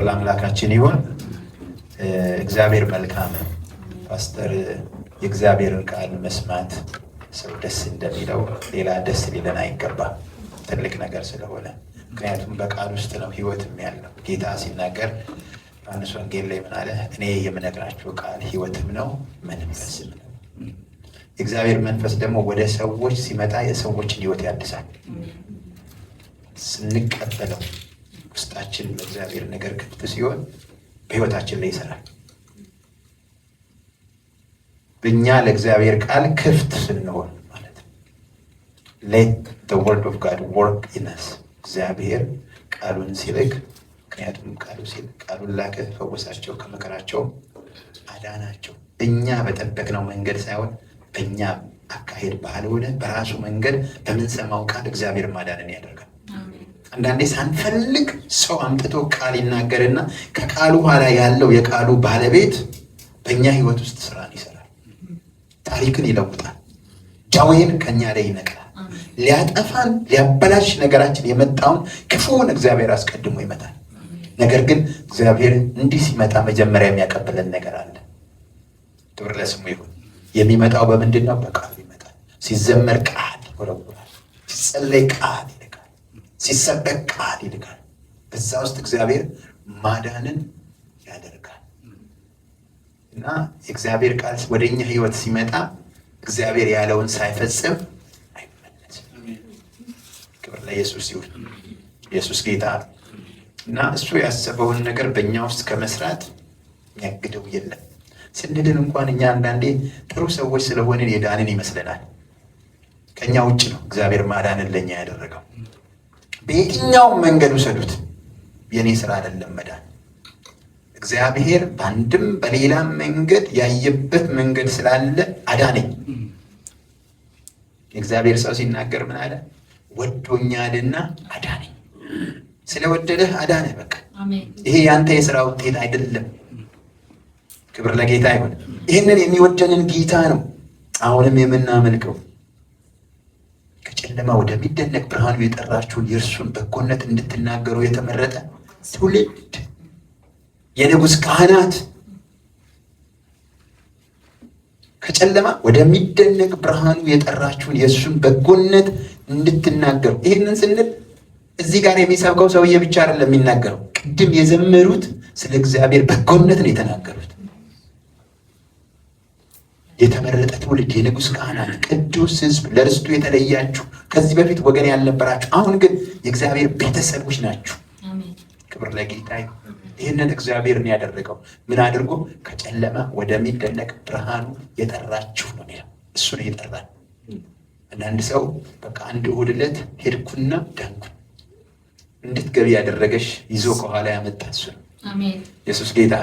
ለአምላካችን ይሁን። እግዚአብሔር መልካም ነው። ፓስተር የእግዚአብሔርን ቃል መስማት ሰው ደስ እንደሚለው ሌላ ደስ ሊለን አይገባም። ትልቅ ነገር ስለሆነ ምክንያቱም በቃል ውስጥ ነው ህይወትም ያለው። ጌታ ሲናገር ዮሐንስ ወንጌል ላይ ምን አለ? እኔ የምነግራችሁ ቃል ህይወትም ነው መንፈስም ነው። የእግዚአብሔር መንፈስ ደግሞ ወደ ሰዎች ሲመጣ የሰዎችን ህይወት ያድሳል። ስንቀበለው ውስጣችን ለእግዚአብሔር ነገር ክፍት ሲሆን በህይወታችን ላይ ይሰራል። በእኛ ለእግዚአብሔር ቃል ክፍት ስንሆን ማለት ነው። let the word of God work in us። እግዚአብሔር ቃሉን ሲልክ፣ ምክንያቱም ቃሉን ላከ፣ ፈወሳቸው፣ ከመከራቸው አዳናቸው። እኛ በጠበቅነው መንገድ ሳይሆን በእኛ አካሄድ ባልሆነ በራሱ መንገድ በምንሰማው ቃል እግዚአብሔር ማዳንን ያደርጋል። አንዳንዴ ሳንፈልግ ሰው አምጥቶ ቃል ይናገርና ከቃሉ ኋላ ያለው የቃሉ ባለቤት በእኛ ህይወት ውስጥ ስራን ይሰራል። ታሪክን ይለውጣል። ጃዌን ከኛ ላይ ይነቅላል። ሊያጠፋን ሊያበላሽ ነገራችን የመጣውን ክፉውን እግዚአብሔር አስቀድሞ ይመታል። ነገር ግን እግዚአብሔር እንዲህ ሲመጣ መጀመሪያ የሚያቀብለን ነገር አለ። ክብር ለስሙ ይሁን። የሚመጣው በምንድን ነው? በቃሉ ይመጣል። ሲዘመር ቃል ይወረውራል። ሲጸለይ ቃል ይልካል። ሲሰበክ ቃል ይልካል። በዛ ውስጥ እግዚአብሔር ማዳንን ያደርጋል። እና የእግዚአብሔር ቃል ወደኛ ህይወት ሲመጣ እግዚአብሔር ያለውን ሳይፈጽም አይመለስም። ክብር ለኢየሱስ ይሁን። ኢየሱስ ጌታ እና እሱ ያሰበውን ነገር በእኛ ውስጥ ከመስራት የሚያግደው የለም። ስንድን እንኳን እኛ አንዳንዴ ጥሩ ሰዎች ስለሆንን የዳንን ይመስለናል። ከኛ ውጭ ነው እግዚአብሔር ማዳንን ለኛ ያደረገው። በየትኛውም መንገድ ውሰዱት፣ የኔ ስራ አይደለም መዳን። እግዚአብሔር በአንድም በሌላም መንገድ ያየበት መንገድ ስላለ አዳነኝ። የእግዚአብሔር ሰው ሲናገር ምን አለ? ወዶኛልና አዳነኝ። ስለወደደህ አዳነ። በቃ ይሄ ያንተ የሥራ ውጤት አይደለም። ክብር ለጌታ ይሁን። ይህንን የሚወደንን ጌታ ነው አሁንም የምናመልከው። ከጨለማ ወደሚደነቅ ብርሃኑ የጠራችሁን የእርሱን በጎነት እንድትናገሩ የተመረጠ ትውልድ፣ የንጉሥ ካህናት፣ ከጨለማ ወደሚደነቅ ብርሃኑ የጠራችሁን የእሱን በጎነት እንድትናገሩ። ይህንን ስንል እዚህ ጋር የሚሰብከው ሰውዬ ብቻ አይደለም የሚናገረው። ቅድም የዘመሩት ስለ እግዚአብሔር በጎነት ነው የተናገሩት። የተመረጠ ትውልድ፣ የንጉሥ ካህናት፣ ቅዱስ ሕዝብ፣ ለርስቱ የተለያችሁ፣ ከዚህ በፊት ወገን ያልነበራችሁ፣ አሁን ግን የእግዚአብሔር ቤተሰቦች ናችሁ። ክብር ለጌታ ይሁን። ይህንን እግዚአብሔርን ያደረገው ምን አድርጎ? ከጨለማ ወደሚደነቅ ብርሃኑ የጠራችሁ ነው የሚለው። እሱ ነው የጠራን። አንዳንድ ሰው በቃ አንድ እሑድ ዕለት ሄድኩና ዳንኩ እንድትገቢ ያደረገሽ ይዞ ከኋላ ያመጣ እሱ ነው። ኢየሱስ ጌታ።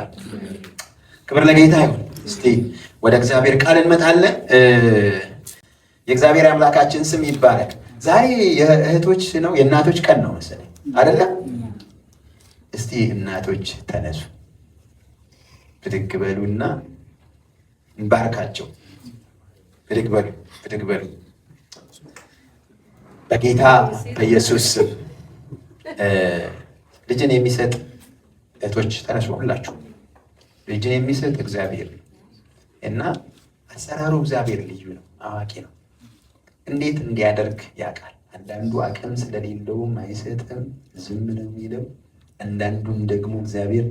ክብር ለጌታ ይሁን። እስቲ ወደ እግዚአብሔር ቃል እንመጣለን። የእግዚአብሔር አምላካችን ስም ይባረክ። ዛሬ የእህቶች ነው የእናቶች ቀን ነው መሰለኝ አይደለም? እስቲ እናቶች ተነሱ፣ ብድግ በሉና እንባርካቸው። ብድግ በሉ፣ ብድግ በሉ። በጌታ በኢየሱስ ስም ልጅን የሚሰጥ እህቶች ተነሱ። ሁላችሁ ልጅን የሚሰጥ እግዚአብሔር እና አሰራሩ እግዚአብሔር ልዩ ነው፣ አዋቂ ነው። እንዴት እንዲያደርግ ያውቃል። አንዳንዱ አቅም ስለሌለውም አይሰጥም፣ ዝም ነው የሚለው። አንዳንዱም ደግሞ እግዚአብሔር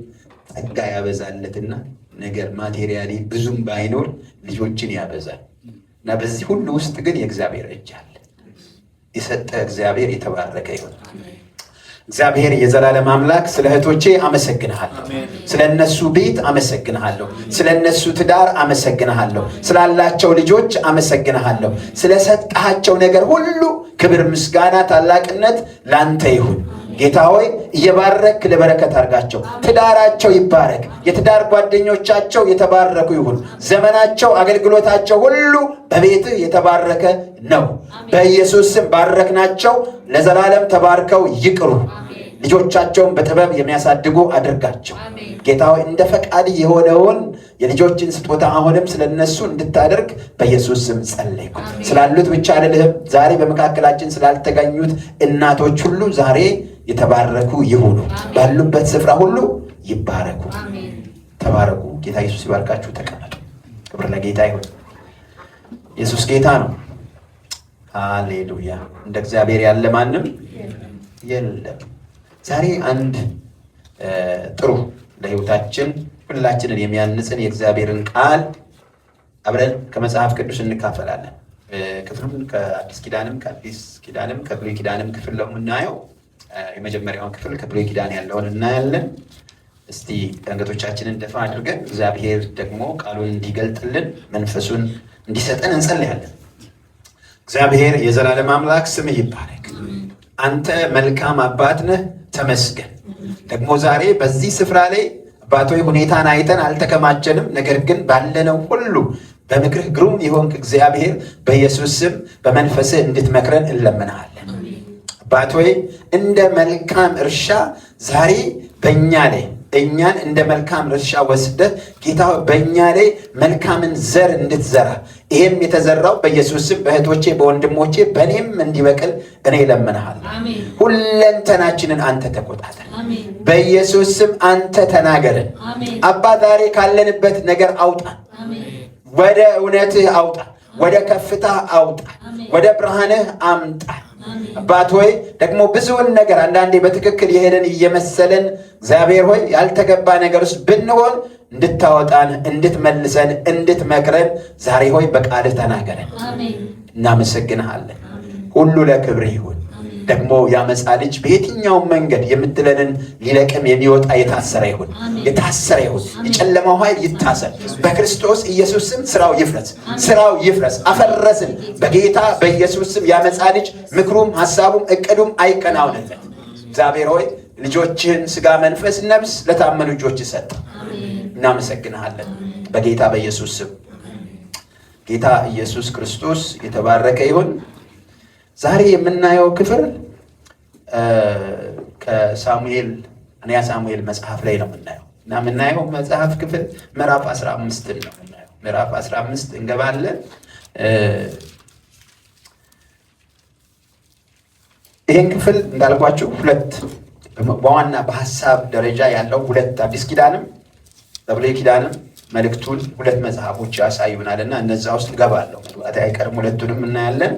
ጸጋ ያበዛለትና ነገር ማቴሪያሊ ብዙም ባይኖር ልጆችን ያበዛል። እና በዚህ ሁሉ ውስጥ ግን የእግዚአብሔር እጅ አለ። የሰጠ እግዚአብሔር የተባረከ ይሁን። እግዚአብሔር የዘላለም አምላክ ስለ እህቶቼ አመሰግንሃለሁ። ስለ እነሱ ቤት አመሰግንሃለሁ። ስለ እነሱ ትዳር አመሰግንሃለሁ። ስላላቸው ልጆች አመሰግንሃለሁ። ስለሰጣቸው ነገር ሁሉ ክብር፣ ምስጋና፣ ታላቅነት ላንተ ይሁን። ጌታ ሆይ እየባረክ ለበረከት አድርጋቸው። ትዳራቸው ይባረክ። የትዳር ጓደኞቻቸው የተባረኩ ይሁን። ዘመናቸው፣ አገልግሎታቸው ሁሉ በቤትህ የተባረከ ነው። በኢየሱስ ስም ባረክናቸው። ለዘላለም ተባርከው ይቅሩ። ልጆቻቸውን በጥበብ የሚያሳድጉ አድርጋቸው። ጌታ ሆይ እንደ ፈቃድ የሆነውን የልጆችን ስጦታ አሁንም ስለነሱ እንድታደርግ በኢየሱስ ስም ጸለይኩ። ስላሉት ብቻ አይደለም፣ ዛሬ በመካከላችን ስላልተገኙት እናቶች ሁሉ ዛሬ የተባረኩ ይሁኑ። ባሉበት ስፍራ ሁሉ ይባረኩ። ተባረኩ። ጌታ ኢየሱስ ይባርካችሁ። ተቀመጡ። ክብር ለጌታ ይሁን። ኢየሱስ ጌታ ነው። ሃሌሉያ። እንደ እግዚአብሔር ያለ ማንም የለም። ዛሬ አንድ ጥሩ ለሕይወታችን ሁላችንን የሚያንጽን የእግዚአብሔርን ቃል አብረን ከመጽሐፍ ቅዱስ እንካፈላለን። ክፍሉን ከአዲስ ኪዳንም ከአዲስ ኪዳንም ከብሉይ ኪዳንም ክፍል ነው የምናየው። የመጀመሪያውን ክፍል ከብሉይ ኪዳን ያለውን እናያለን። እስቲ አንገቶቻችንን ደፋ አድርገን እግዚአብሔር ደግሞ ቃሉን እንዲገልጥልን መንፈሱን እንዲሰጠን እንጸልያለን። እግዚአብሔር የዘላለም አምላክ ስምህ ይባረክ። አንተ መልካም አባት ነህ፣ ተመስገን። ደግሞ ዛሬ በዚህ ስፍራ ላይ አባቶይ ሁኔታን አይተን አልተከማቸንም። ነገር ግን ባለነው ሁሉ በምክርህ ግሩም የሆንክ እግዚአብሔር በኢየሱስ ስም በመንፈስህ እንድትመክረን እንለምንሃለን። አባቶይ እንደ መልካም እርሻ ዛሬ በእኛ ላይ እኛን እንደ መልካም እርሻ ወስደህ ጌታ በእኛ ላይ መልካምን ዘር እንድትዘራ ይሄም የተዘራው በኢየሱስ ስም በእህቶቼ በወንድሞቼ በእኔም እንዲበቅል እኔ እለምንሃለሁ። ሁለንተናችንን አንተ ተቆጣጠር። በኢየሱስ ስም አንተ ተናገረን። አባ ዛሬ ካለንበት ነገር አውጣን፣ ወደ እውነትህ አውጣ፣ ወደ ከፍታ አውጣ፣ ወደ ብርሃንህ አምጣ። አባት ሆይ ደግሞ ብዙውን ነገር አንዳንዴ በትክክል የሄደን እየመሰለን እግዚአብሔር ሆይ ያልተገባ ነገር ውስጥ ብንሆን እንድታወጣን፣ እንድትመልሰን፣ እንድትመክረን ዛሬ ሆይ በቃልህ ተናገረን። እናመሰግንሃለን። ሁሉ ለክብርህ ይሁን። ደግሞ ያመጻ ልጅ በየትኛውም መንገድ የምትለንን ሊለቅም የሚወጣ የታሰረ ይሁን፣ የታሰረ ይሁን። የጨለማው ኃይል ይታሰር በክርስቶስ ኢየሱስ ስም። ስራው ይፍረስ፣ ስራው ይፍረስ። አፈረስን በጌታ በኢየሱስ ስም። ያመጻ ልጅ ምክሩም ሐሳቡም እቅዱም አይከናወንለት። እግዚአብሔር ሆይ ልጆችህን ሥጋ መንፈስ ነፍስ ለታመኑ ልጆች ሰጠ። እናመሰግንሃለን በጌታ በኢየሱስ ስም። ጌታ ኢየሱስ ክርስቶስ የተባረከ ይሁን። ዛሬ የምናየው ክፍል ከሳሙኤል አንያ ሳሙኤል መጽሐፍ ላይ ነው የምናየው እና የምናየው መጽሐፍ ክፍል ምዕራፍ 15 ነው የምናየው። ምዕራፍ 15 እንገባለን። ይህን ክፍል እንዳልኳችሁ ሁለት በዋና በሐሳብ ደረጃ ያለው ሁለት አዲስ ኪዳንም በብሉይ ኪዳንም መልእክቱን ሁለት መጽሐፎች ያሳዩናልና እነዛ ውስጥ እንገባለሁ። መግባት አይቀርም። ሁለቱንም እናያለን።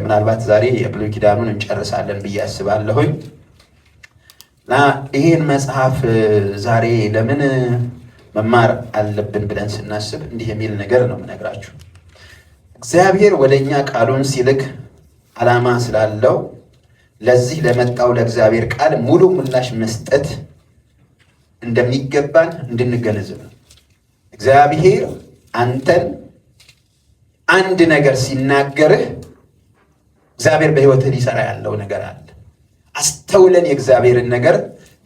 ምናልባት ዛሬ የብሉይ ኪዳኑን እንጨርሳለን ብዬ አስባለሁኝ እና ይህን መጽሐፍ ዛሬ ለምን መማር አለብን ብለን ስናስብ እንዲህ የሚል ነገር ነው የምነግራችሁ። እግዚአብሔር ወደኛ ቃሉን ሲልክ ዓላማ ስላለው ለዚህ ለመጣው ለእግዚአብሔር ቃል ሙሉ ምላሽ መስጠት እንደሚገባን እንድንገነዘብ ነው። እግዚአብሔር አንተን አንድ ነገር ሲናገርህ እግዚአብሔር በሕይወትህ ሊሰራ ያለው ነገር አለ። አስተውለን የእግዚአብሔርን ነገር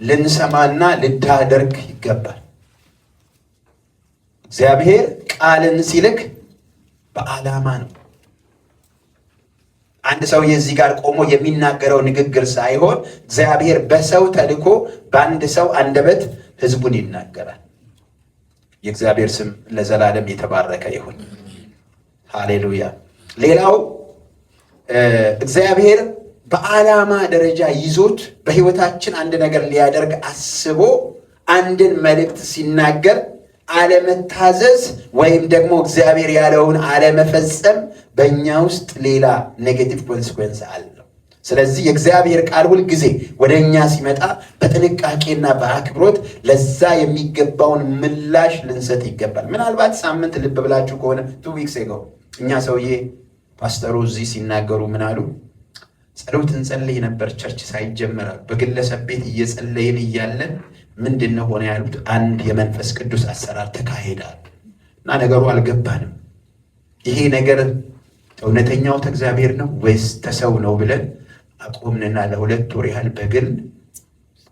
ልንሰማና ልታደርግ ይገባል። እግዚአብሔር ቃልን ሲልክ በዓላማ ነው። አንድ ሰው የዚህ ጋር ቆሞ የሚናገረው ንግግር ሳይሆን እግዚአብሔር በሰው ተልኮ በአንድ ሰው አንደበት ሕዝቡን ይናገራል። የእግዚአብሔር ስም ለዘላለም የተባረከ ይሁን። ሃሌሉያ። ሌላው እግዚአብሔር በዓላማ ደረጃ ይዞት በሕይወታችን አንድ ነገር ሊያደርግ አስቦ አንድን መልእክት ሲናገር አለመታዘዝ ወይም ደግሞ እግዚአብሔር ያለውን አለመፈጸም በእኛ ውስጥ ሌላ ኔጌቲቭ ኮንሲኩዌንስ አለው። ስለዚህ የእግዚአብሔር ቃል ሁል ጊዜ ወደ እኛ ሲመጣ በጥንቃቄና በአክብሮት ለዛ የሚገባውን ምላሽ ልንሰጥ ይገባል። ምናልባት ሳምንት ልብ ብላችሁ ከሆነ 2 weeks ago እኛ ሰውዬ ፓስተሩ እዚህ ሲናገሩ ምን አሉ? ጸሎት እንጸልይ ነበር ቸርች ሳይጀመር በግለሰብ ቤት እየጸለይን እያለን ምንድነው ሆነ ያሉት? አንድ የመንፈስ ቅዱስ አሰራር ተካሄዳል እና ነገሩ አልገባንም። ይሄ ነገር እውነተኛው ከእግዚአብሔር ነው ወይስ ተሰው ነው ብለን አቆምንና ለ2 ወር ያህል በግል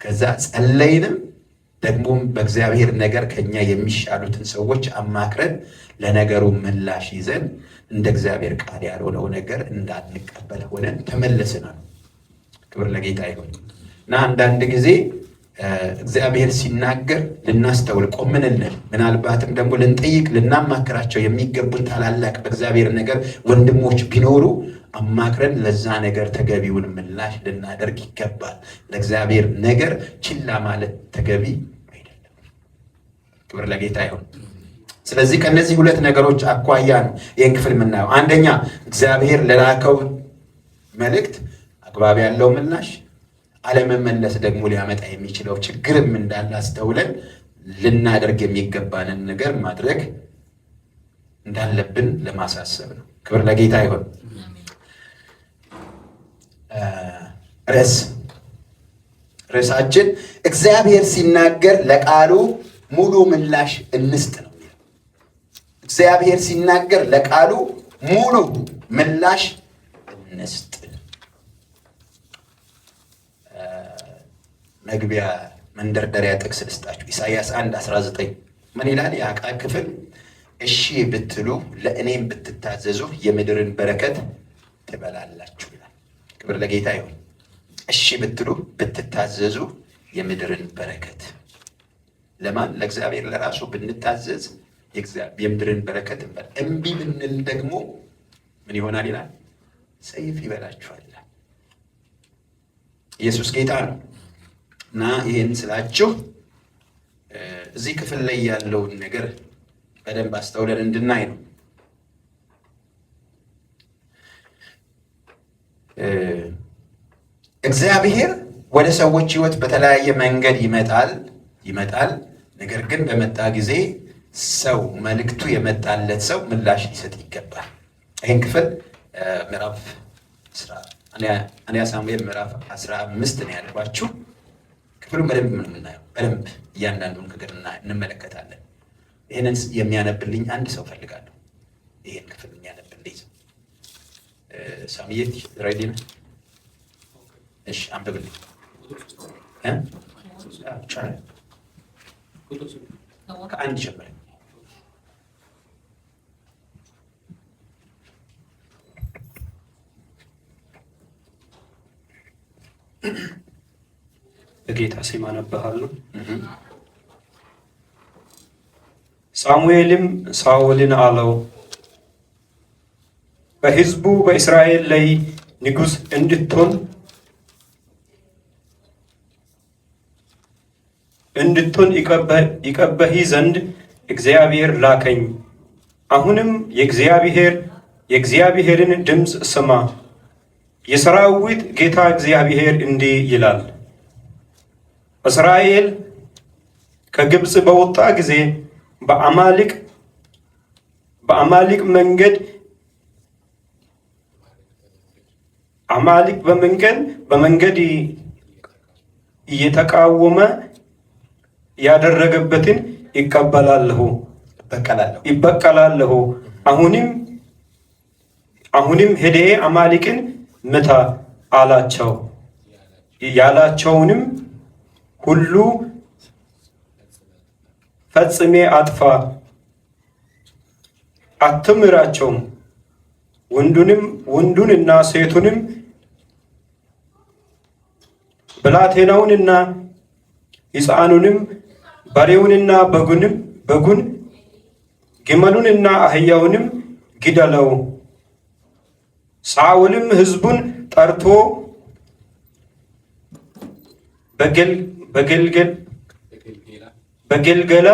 ከዛ ጸለይንም። ደግሞም በእግዚአብሔር ነገር ከኛ የሚሻሉትን ሰዎች አማክረን ለነገሩ ምላሽ ይዘን እንደ እግዚአብሔር ቃል ያልሆነው ነገር እንዳንቀበል ሆነን ተመለስናል። ክብር ለጌታ ይሁን እና አንዳንድ ጊዜ እግዚአብሔር ሲናገር ልናስተውል ቆም እንል። ምናልባትም ደግሞ ልንጠይቅ ልናማክራቸው የሚገቡን ታላላቅ በእግዚአብሔር ነገር ወንድሞች ቢኖሩ አማክረን ለዛ ነገር ተገቢውን ምላሽ ልናደርግ ይገባል። ለእግዚአብሔር ነገር ችላ ማለት ተገቢ ክብር ለጌታ ይሁን። ስለዚህ ከነዚህ ሁለት ነገሮች አኳያ ነው ይህን ክፍል የምናየው። አንደኛ እግዚአብሔር ለላከው መልእክት አግባብ ያለው ምላሽ፣ አለመመለስ ደግሞ ሊያመጣ የሚችለው ችግርም እንዳለ አስተውለን ልናደርግ የሚገባንን ነገር ማድረግ እንዳለብን ለማሳሰብ ነው። ክብር ለጌታ ይሁን። ርዕሳችን እግዚአብሔር ሲናገር ለቃሉ ሙሉ ምላሽ እንስጥ ነው። እግዚአብሔር ሲናገር ለቃሉ ሙሉ ምላሽ እንስጥ። መግቢያ መንደርደሪያ ጥቅስ ልስጣችሁ። ኢሳይያስ 1:19 ምን ይላል? ያ ቃል ክፍል እሺ ብትሉ ለእኔም ብትታዘዙ የምድርን በረከት ትበላላችሁ ይላል። ክብር ለጌታ ይሁን። እሺ ብትሉ ብትታዘዙ የምድርን በረከት ለማን? ለእግዚአብሔር ለራሱ ብንታዘዝ የምድርን በረከት እንበላ። እምቢ ብንል ደግሞ ምን ይሆናል ይላል? ሰይፍ ይበላችኋል ይላል። ኢየሱስ ጌታ ነው። እና ይህን ስላችሁ እዚህ ክፍል ላይ ያለውን ነገር በደንብ አስተውለን እንድናይ ነው። እግዚአብሔር ወደ ሰዎች ሕይወት በተለያየ መንገድ ይመጣል። ነገር ግን በመጣ ጊዜ ሰው መልእክቱ የመጣለት ሰው ምላሽ ሊሰጥ ይገባል። ይህን ክፍል ምዕራፍ አንደኛ ሳሙኤል ምዕራፍ 15 ነው ያልኳችሁ። ክፍሉን በደንብ ምን የምናየው በደንብ እያንዳንዱን ነገር እንመለከታለን። ይህንን የሚያነብልኝ አንድ ሰው ፈልጋለሁ። ይህን ክፍል የሚያነብልኝ ሰው ሳሙኤል ሬዲ ነህ? እሺ አንብብልኝ። ከአንድ ጀምር። በጌታ ስም አነብሃለሁ። ሳሙኤልም ሳኦልን አለው፣ በሕዝቡ በእስራኤል ላይ ንጉሥ እንድትሆን ይቀበህ ዘንድ እግዚአብሔር ላከኝ። አሁንም የእግዚአብሔርን ድምፅ ስማ። የሰራዊት ጌታ እግዚአብሔር እንዲህ ይላል፣ እስራኤል ከግብፅ በወጣ ጊዜ በአማሊቅ በመንገድ እየተቃወመ ያደረገበትን ይበቀላለሁ። አሁንም ሄደ አማሊቅን ምታ አላቸው። ያላቸውንም ሁሉ ፈጽሜ አጥፋ፣ አትምራቸውም። ወንዱንና ሴቱንም ብላቴናውንና ሕፃኑንም በሬውንና በጉን ግመሉንና አህያውንም ግደለው። ሳኦልም ሕዝቡን ጠርቶ በገልገላ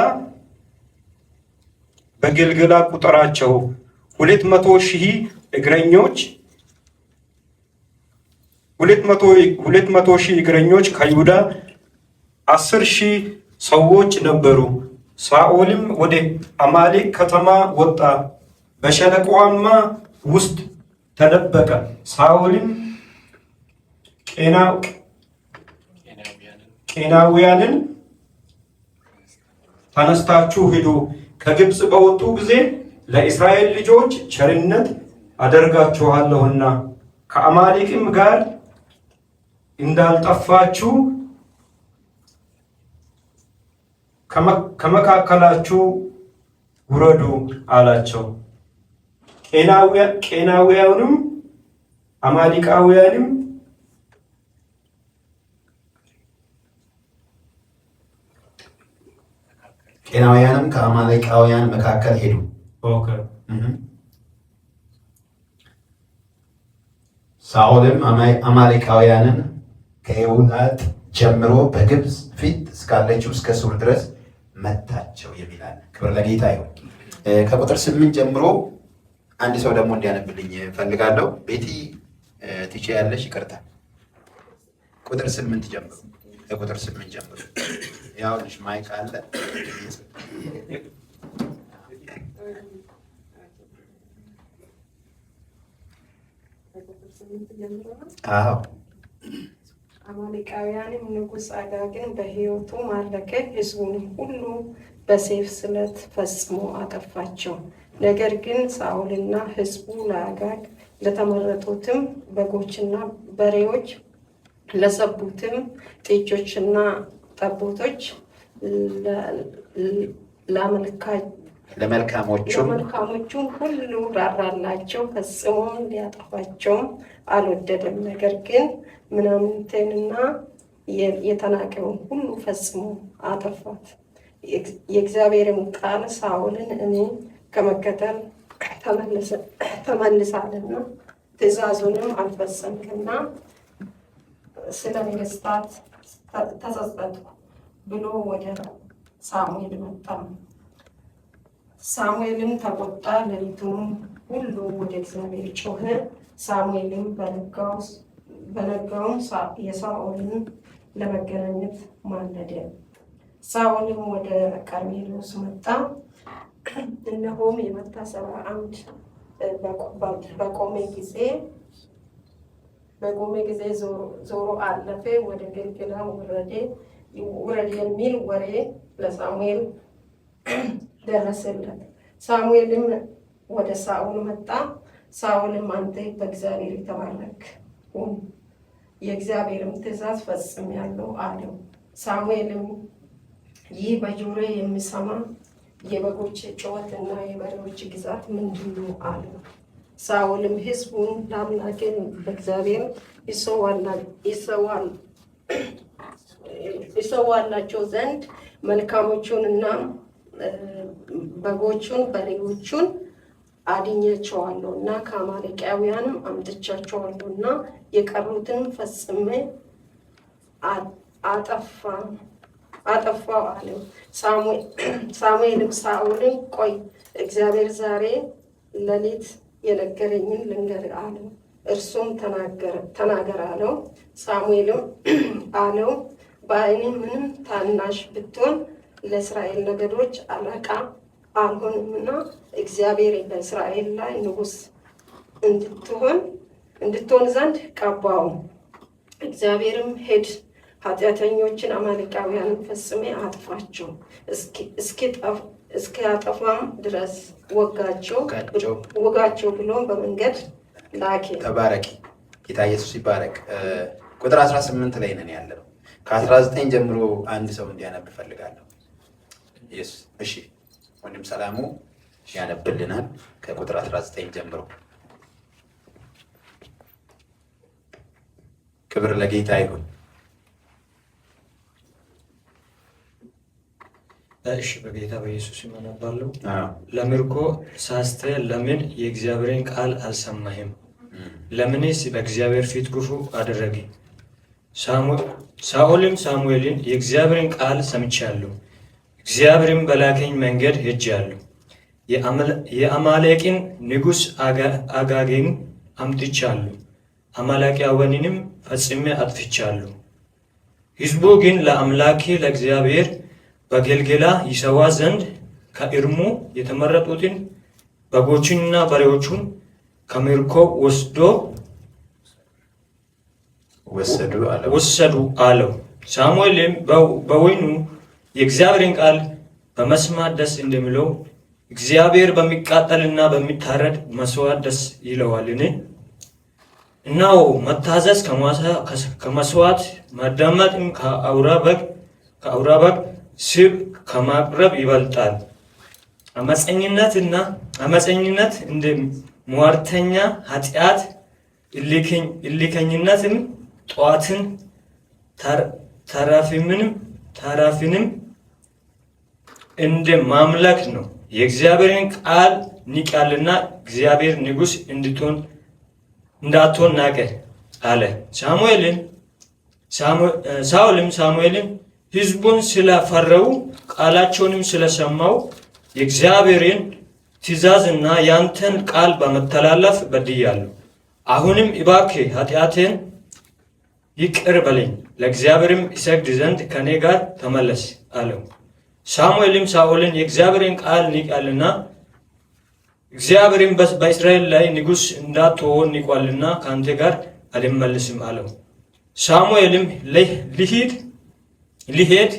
ቁጠራቸው 200,000 እግረኞች 200,000 እግረኞች ከይሁዳ 10,000 ሰዎች ነበሩ። ሳኦልም ወደ አማሌቅ ከተማ ወጣ፣ በሸለቆዋማ ውስጥ ተደበቀ። ሳኦልም ቄናውያንን ተነስታችሁ ሂዱ፣ ከግብፅ በወጡ ጊዜ ለእስራኤል ልጆች ቸርነት አደርጋችኋለሁና ከአማሌቅም ጋር እንዳልጠፋችሁ ከመካከላችሁ ውረዱ አላቸው። ቄናውያንም አማሌቃውያንም ከአማሌቃውያን መካከል ሄዱ። ሳኦልም አማሌቃውያንን ከኤውላጥ ጀምሮ በግብፅ ፊት እስካለችው እስከ ሱር ድረስ መታቸው የሚላል። ክብር ለጌታ ይሁን። ከቁጥር 8 ጀምሮ አንድ ሰው ደግሞ እንዲያነብልኝ ፈልጋለሁ። ቤቲ ትቼ ያለሽ ይቅርታ። ቁጥር 8 ጀምሮ ከቁጥር 8 ጀምሮ ያው ልጅ ማይክ አለ። አዎ አማሌቃውያንም ንጉሥ አጋግን በሕይወቱ ማረከ፣ ሕዝቡንም ሁሉ በሰይፍ ስለት ፈጽሞ አጠፋቸው። ነገር ግን ሳኦልና ሕዝቡ ለአጋግ ለተመረጡትም በጎችና በሬዎች፣ ለሰቡትም ጥጆችና ጠቦቶች፣ ለመልካሞቹም ሁሉ ራራላቸው፣ ፈጽሞም ሊያጠፋቸውም አልወደደም። ነገር ግን ምናምንቴንና የተናቀውን ሁሉ ፈጽሞ አጠፋት። የእግዚአብሔርም ቃል ሳኦልን እኔ ከመከተል ተመልሳልና ትእዛዙንም አልፈጸምክና ስለ ነገሥታት ተጸጸትኩ ብሎ ወደ ሳሙኤል መጣ። ሳሙኤልም ተቆጣ፣ ሌሊቱንም ሁሉ ወደ እግዚአብሔር ጮኸ። ሳሙኤልም በነጋውም የሳኦልን ለመገናኘት ማለደ። ሳኦልም ወደ ቀርሜሎስ መጣ። እነሆም የመታሰቢያ ዓምድ በቆመ ጊዜ ዞሮ አለፈ። ወደ ገልገላ ውረድ የሚል ወሬ ለሳሙኤል ደረሰለት። ሳሙኤልም ወደ ሳኦል መጣ። ሳኦልም አንተ በእግዚአብሔር የተባረክ ሁን፣ የእግዚአብሔርም ትእዛዝ ፈጽሜአለሁ አለው። ሳሙኤልም ይህ በጆሮዬ የሚሰማ የበጎች ጩኸትና የበሬዎች ግዛት ምንድን ነው አለው። ሳኦልም ሕዝቡን ለአምላኬ በእግዚአብሔር ይሰዋላቸው ዘንድ መልካሞቹንና በጎቹን በሬዎቹን አድኛቸዋለሁ እና ከአማሌቃውያንም አምጥቻቸዋለሁ እና የቀሩትን ፈጽሜ አጠፋው አለው። ሳሙኤልም ሳኦልን ቆይ እግዚአብሔር ዛሬ ሌሊት የነገረኝን ልንገርህ አለው። እርሱም ተናገር አለው። ሳሙኤልም አለው በዓይኔ ምንም ታናሽ ብትሆን ለእስራኤል ነገዶች አለቃ አልሆንምና እግዚአብሔር በእስራኤል ላይ ንጉሥ እንድትሆን ዘንድ ቀባው። እግዚአብሔርም ሄድ ኃጢአተኞችን አማሌቃውያንን ፈጽሜ አጥፋቸው፣ እስኪያጠፋም ድረስ ወጋቸው ብሎ በመንገድ ላኬ። ተባረኪ። ጌታ ኢየሱስ ይባረክ። ቁጥር 18 ላይ ነን ያለነው። ከ19 ጀምሮ አንድ ሰው እንዲያነብ እፈልጋለሁ። እሺ ወንድም ሰላሙ ያነብልናል። ከቁጥር 19 ጀምሮ። ክብር ለጌታ ይሁን። እሺ በጌታ በኢየሱስ አነባለሁ። ለምርኮ ሳስተህ ለምን የእግዚአብሔርን ቃል አልሰማህም? ለምንስ በእግዚአብሔር ፊት ክፉ አደረግ? ሳኦልም ሳሙኤልን የእግዚአብሔርን ቃል ሰምቻለሁ፣ እግዚአብሔርም በላከኝ መንገድ ሄጃለሁ፣ የአማሌቅን ንጉሥ አጋግን አምጥቻለሁ፣ አማሌቃውያንንም ፈጽሜ አጥፍቻለሁ። ሕዝቡ ግን ለአምላኬ ለእግዚአብሔር በገልገላ ይሰዋ ዘንድ ከእርሙ የተመረጡትን በጎችንና በሬዎቹን ከምርኮ ወሰዱ አለው። ሳሙኤልም በወይኑ የእግዚአብሔርን ቃል በመስማት ደስ እንደሚለው እግዚአብሔር በሚቃጠልና በሚታረድ መስዋዕት ደስ ይለዋልን? እናው መታዘዝ ከመስዋዕት ማዳመጥም ከአውራ በግ ስብ ከማቅረብ ይበልጣል። አመፀኝነት እንደ ሟርተኛ ኃጢአት፣ እልከኝነትም ጠዋትን ተራፊንም እንደ ማምለክ ነው። የእግዚአብሔርን ቃል ንቃልና እግዚአብሔር ንጉሥ እንዳትሆን ናቀ አለ። ሳኦልም ሳሙኤልን ሕዝቡን ስለፈረው ቃላቸውንም ስለሰማው የእግዚአብሔርን ትእዛዝና ያንተን ቃል በመተላለፍ በድያለሁ። አሁንም እባክህ ኃጢአቴን ይቅር በለኝ፣ ለእግዚአብሔርም ይሰግድ ዘንድ ከኔ ጋር ተመለስ አለው። ሳሙኤልም ሳኦልን የእግዚአብሔርን ቃል ንቋልና እግዚአብሔርም በእስራኤል ላይ ንጉሥ እንዳትሆን ንቋልና ከአንተ ጋር አልመለስም አለው። ሳሙኤልም ሊሄድ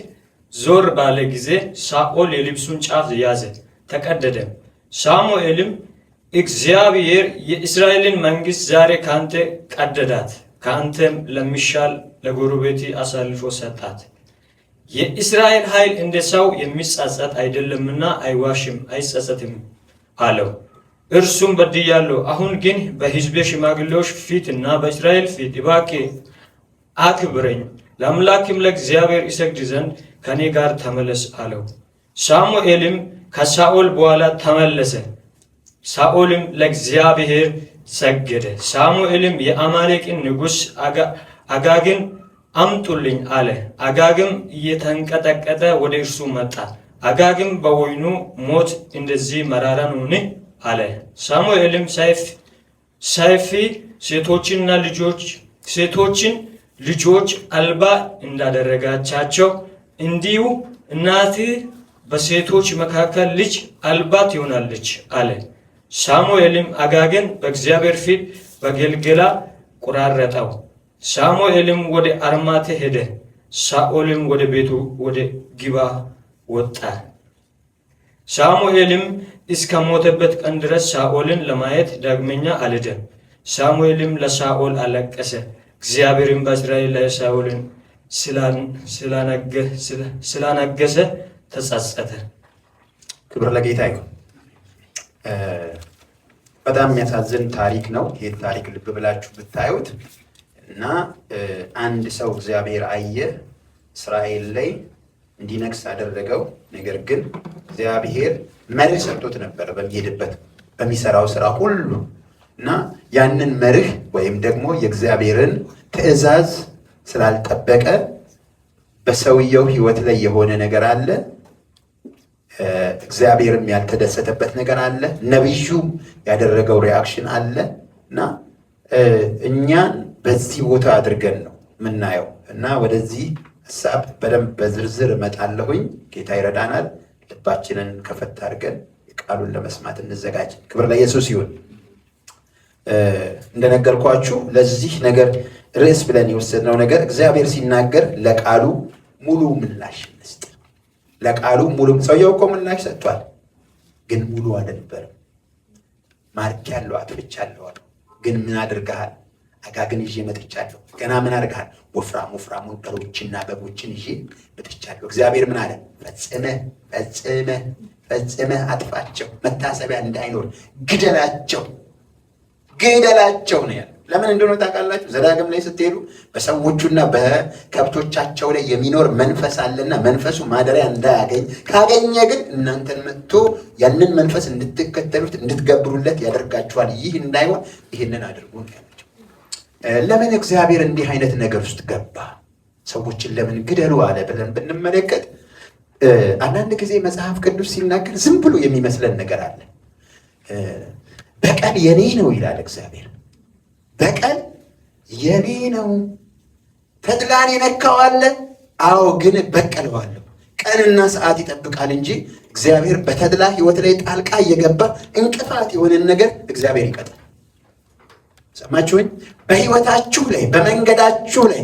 ዞር ባለ ጊዜ ሳኦል የልብሱን ጫፍ ያዘ፣ ተቀደደም። ሳሙኤልም እግዚአብሔር የእስራኤልን መንግሥት ዛሬ ካንተ ቀደዳት፣ ከአንተም ለሚሻል ለጎረቤት አሳልፎ ሰጣት። የእስራኤል ኃይል እንደ ሰው የሚጸጸት አይደለምና አይዋሽም አይጸጸትም አለው። እርሱም በድያለሁ፣ አሁን ግን በሕዝቤ ሽማግሌዎች ፊትና በእስራኤል ፊት እባክህ አክብረኝ፣ ለአምላክም ለእግዚአብሔር ይሰግድ ዘንድ ከኔ ጋር ተመለስ አለው። ሳሙኤልም ከሳኦል በኋላ ተመለሰ። ሳኦልም ለእግዚአብሔር ሰገደ። ሳሙኤልም የአማሌቅን ንጉሥ አጋግን አምጡልኝ አለ። አጋግም እየተንቀጠቀጠ ወደ እርሱ መጣ። አጋግም በወይኑ ሞት እንደዚህ መራራ ነውን? አለ። ሳሙኤልም ሰይፍ ሴቶችን ልጆች አልባ እንዳደረጋቻቸው እንዲሁ እናትህ በሴቶች መካከል ልጅ አልባ ትሆናለች አለ። ሳሙኤልም አጋግን በእግዚአብሔር ፊት በገልገላ ቆራረጠው። ሳሙኤልም ወደ አርማቴ ሄደ። ሳኦልም ወደ ቤቱ ወደ ጊባ ወጣ። ሳሙኤልም እስከ ሞተበት ቀን ድረስ ሳኦልን ለማየት ዳግመኛ አልሄደም። ሳሙኤልም ለሳኦል አለቀሰ። እግዚአብሔርም በእስራኤል ላይ ሳኦልን ስላነገሰ ተጸጸተ። ክብር ለጌታ ይሁን። በጣም የሚያሳዝን ታሪክ ነው። ይህ ታሪክ ልብ ብላችሁ ብታዩት እና አንድ ሰው እግዚአብሔር አየ፣ እስራኤል ላይ እንዲነግስ አደረገው። ነገር ግን እግዚአብሔር መርህ ሰጥቶት ነበር በሚሄድበት በሚሰራው ስራ ሁሉ እና ያንን መርህ ወይም ደግሞ የእግዚአብሔርን ትእዛዝ ስላልጠበቀ በሰውየው ህይወት ላይ የሆነ ነገር አለ። እግዚአብሔርም ያልተደሰተበት ነገር አለ። ነቢዩም ያደረገው ሪአክሽን አለ እና እኛን በዚህ ቦታ አድርገን ነው የምናየው እና ወደዚህ ሀሳብ በደንብ በዝርዝር እመጣለሁኝ። ጌታ ይረዳናል። ልባችንን ከፈት አድርገን ቃሉን ለመስማት እንዘጋጅ። ክብር ለኢየሱስ ይሁን። እንደነገርኳችሁ ለዚህ ነገር ርዕስ ብለን የወሰድነው ነገር እግዚአብሔር ሲናገር ለቃሉ ሙሉ ምላሽ እንስጥ። ለቃሉ ሙሉ ሰውየው እኮ ምላሽ ሰጥቷል፣ ግን ሙሉ አልነበረም። ማርኬያለሁ፣ አጥፍቻለሁ፣ ግን ምን አድርገሃል? አጋግን ይዤ መጥቻለሁ። ገና ምን አድርገሃል? ወፍራሙን በሮችና በጎችን ይዤ መጥቻለሁ። እግዚአብሔር ምን አለ? ፈጽመህ አጥፋቸው፣ መታሰቢያ እንዳይኖር ግደላቸው ነው ያለው። ለምን እንደሆነ ታውቃላችሁ? ዘዳግም ላይ ስትሄዱ በሰዎቹና በከብቶቻቸው ላይ የሚኖር መንፈስ አለና መንፈሱ ማደሪያ እንዳያገኝ፣ ካገኘ ግን እናንተን መጥቶ ያንን መንፈስ እንድትከተሉት እንድትገብሩለት ያደርጋችኋል። ይህ እንዳይሆን ይህንን አድርጉ ነው ያላቸው። ለምን እግዚአብሔር እንዲህ አይነት ነገር ውስጥ ገባ? ሰዎችን ለምን ግደሉ አለ ብለን ብንመለከት አንዳንድ ጊዜ መጽሐፍ ቅዱስ ሲናገር ዝም ብሎ የሚመስለን ነገር አለ። በቀል የኔ ነው ይላል እግዚአብሔር። በቀል የኔ ነው። ተድላን ይነካዋል። አዎ፣ ግን በቀለዋለሁ። ቀንና ሰዓት ይጠብቃል እንጂ እግዚአብሔር በተድላ ህይወት ላይ ጣልቃ እየገባ እንቅፋት የሆነን ነገር እግዚአብሔር ይቀጣል። ሰማችሁኝ? በህይወታችሁ ላይ በመንገዳችሁ ላይ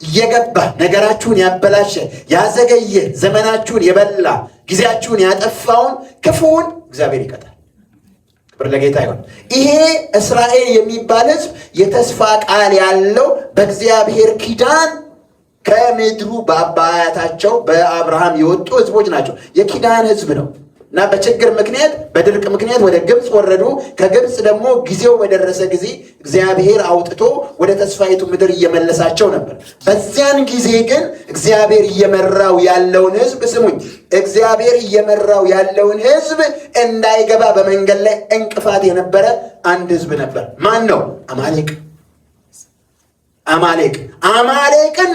እየገባ ነገራችሁን ያበላሸ ያዘገየ ዘመናችሁን የበላ ጊዜያችሁን ያጠፋውን ክፉውን እግዚአብሔር ይቀጣል። ክብር ለጌታ ይሁን። ይሄ እስራኤል የሚባል ህዝብ የተስፋ ቃል ያለው በእግዚአብሔር ኪዳን ከምድሩ በአባታቸው በአብርሃም የወጡ ህዝቦች ናቸው። የኪዳን ህዝብ ነው እና በችግር ምክንያት በድርቅ ምክንያት ወደ ግብፅ ወረዱ። ከግብፅ ደግሞ ጊዜው በደረሰ ጊዜ እግዚአብሔር አውጥቶ ወደ ተስፋይቱ ምድር እየመለሳቸው ነበር። በዚያን ጊዜ ግን እግዚአብሔር እየመራው ያለውን ህዝብ ስሙኝ፣ እግዚአብሔር እየመራው ያለውን ህዝብ እንዳይገባ በመንገድ ላይ እንቅፋት የነበረ አንድ ህዝብ ነበር። ማን ነው? አማሌቅ። አማሌቅን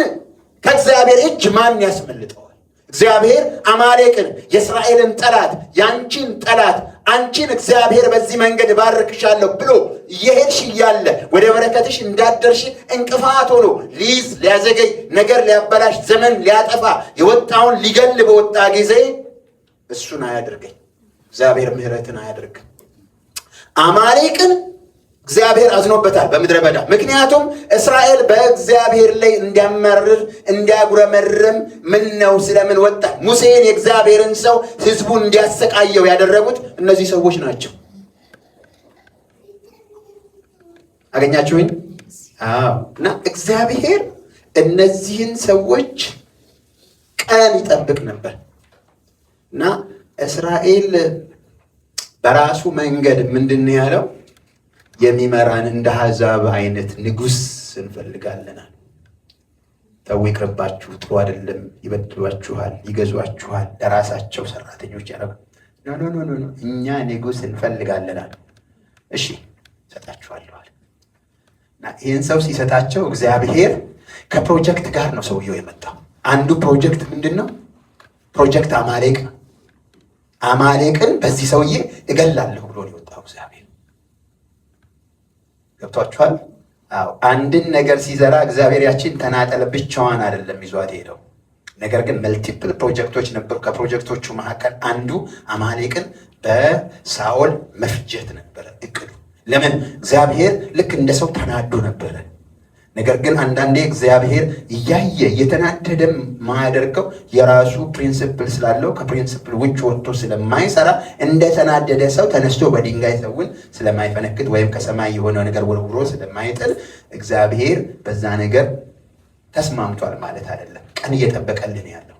ከእግዚአብሔር እጅ ማን ያስመልጠዋል? እግዚአብሔር አማሌቅን የእስራኤልን ጠላት ያንቺን ጠላት አንቺን እግዚአብሔር በዚህ መንገድ ባርክሻለሁ ብሎ እየሄድሽ እያለ ወደ በረከትሽ እንዳደርሽ እንቅፋት ሆኖ ሊይዝ ሊያዘገይ ነገር ሊያበላሽ ዘመን ሊያጠፋ የወጣውን ሊገል በወጣ ጊዜ እሱን አያድርገኝ። እግዚአብሔር ምሕረትን አያድርግ። አማሌቅን እግዚአብሔር አዝኖበታል በምድረ በዳ። ምክንያቱም እስራኤል በእግዚአብሔር ላይ እንዲያመርር እንዲያጉረመርም ምን ነው ስለምን ወጣ? ሙሴን የእግዚአብሔርን ሰው ሕዝቡን እንዲያሰቃየው ያደረጉት እነዚህ ሰዎች ናቸው። አገኛችሁኝ? አዎ። እና እግዚአብሔር እነዚህን ሰዎች ቀን ይጠብቅ ነበር እና እስራኤል በራሱ መንገድ ምንድን ነው ያለው? የሚመራን እንደ አሕዛብ አይነት ንጉሥ እንፈልጋለናል። ተው ይቅርባችሁ፣ ጥሩ አይደለም፣ ይበድሏችኋል፣ ይገዟችኋል፣ ለራሳቸው ሰራተኞች ያደረጉ ኖ እኛ ንጉሥ እንፈልጋለናል። እሺ ሰጣችኋለዋል። እና ይህን ሰው ሲሰጣቸው እግዚአብሔር ከፕሮጀክት ጋር ነው ሰውየው የመጣው። አንዱ ፕሮጀክት ምንድን ነው? ፕሮጀክት አማሌቅ ነው። አማሌቅን በዚህ ሰውዬ እገላለሁ ብሎ ነው የወጣው እግዚአብሔር። ገብቷችኋል? አዎ። አንድን ነገር ሲዘራ እግዚአብሔር ያችን ተናጠለ ብቻዋን አይደለም ይዟት ሄደው። ነገር ግን መልቲፕል ፕሮጀክቶች ነበሩ። ከፕሮጀክቶቹ መካከል አንዱ አማሌቅን በሳኦል መፍጀት ነበረ እቅዱ። ለምን? እግዚአብሔር ልክ እንደ ሰው ተናዶ ነበረ። ነገር ግን አንዳንዴ እግዚአብሔር እያየ እየተናደደ ማያደርገው የራሱ ፕሪንሲፕል ስላለው ከፕሪንሲፕል ውጭ ወጥቶ ስለማይሰራ እንደተናደደ ሰው ተነስቶ በድንጋይ ሰውን ስለማይፈነክት ወይም ከሰማይ የሆነ ነገር ወርውሮ ስለማይጥል እግዚአብሔር በዛ ነገር ተስማምቷል ማለት አይደለም። ቀን እየጠበቀልን ያለው።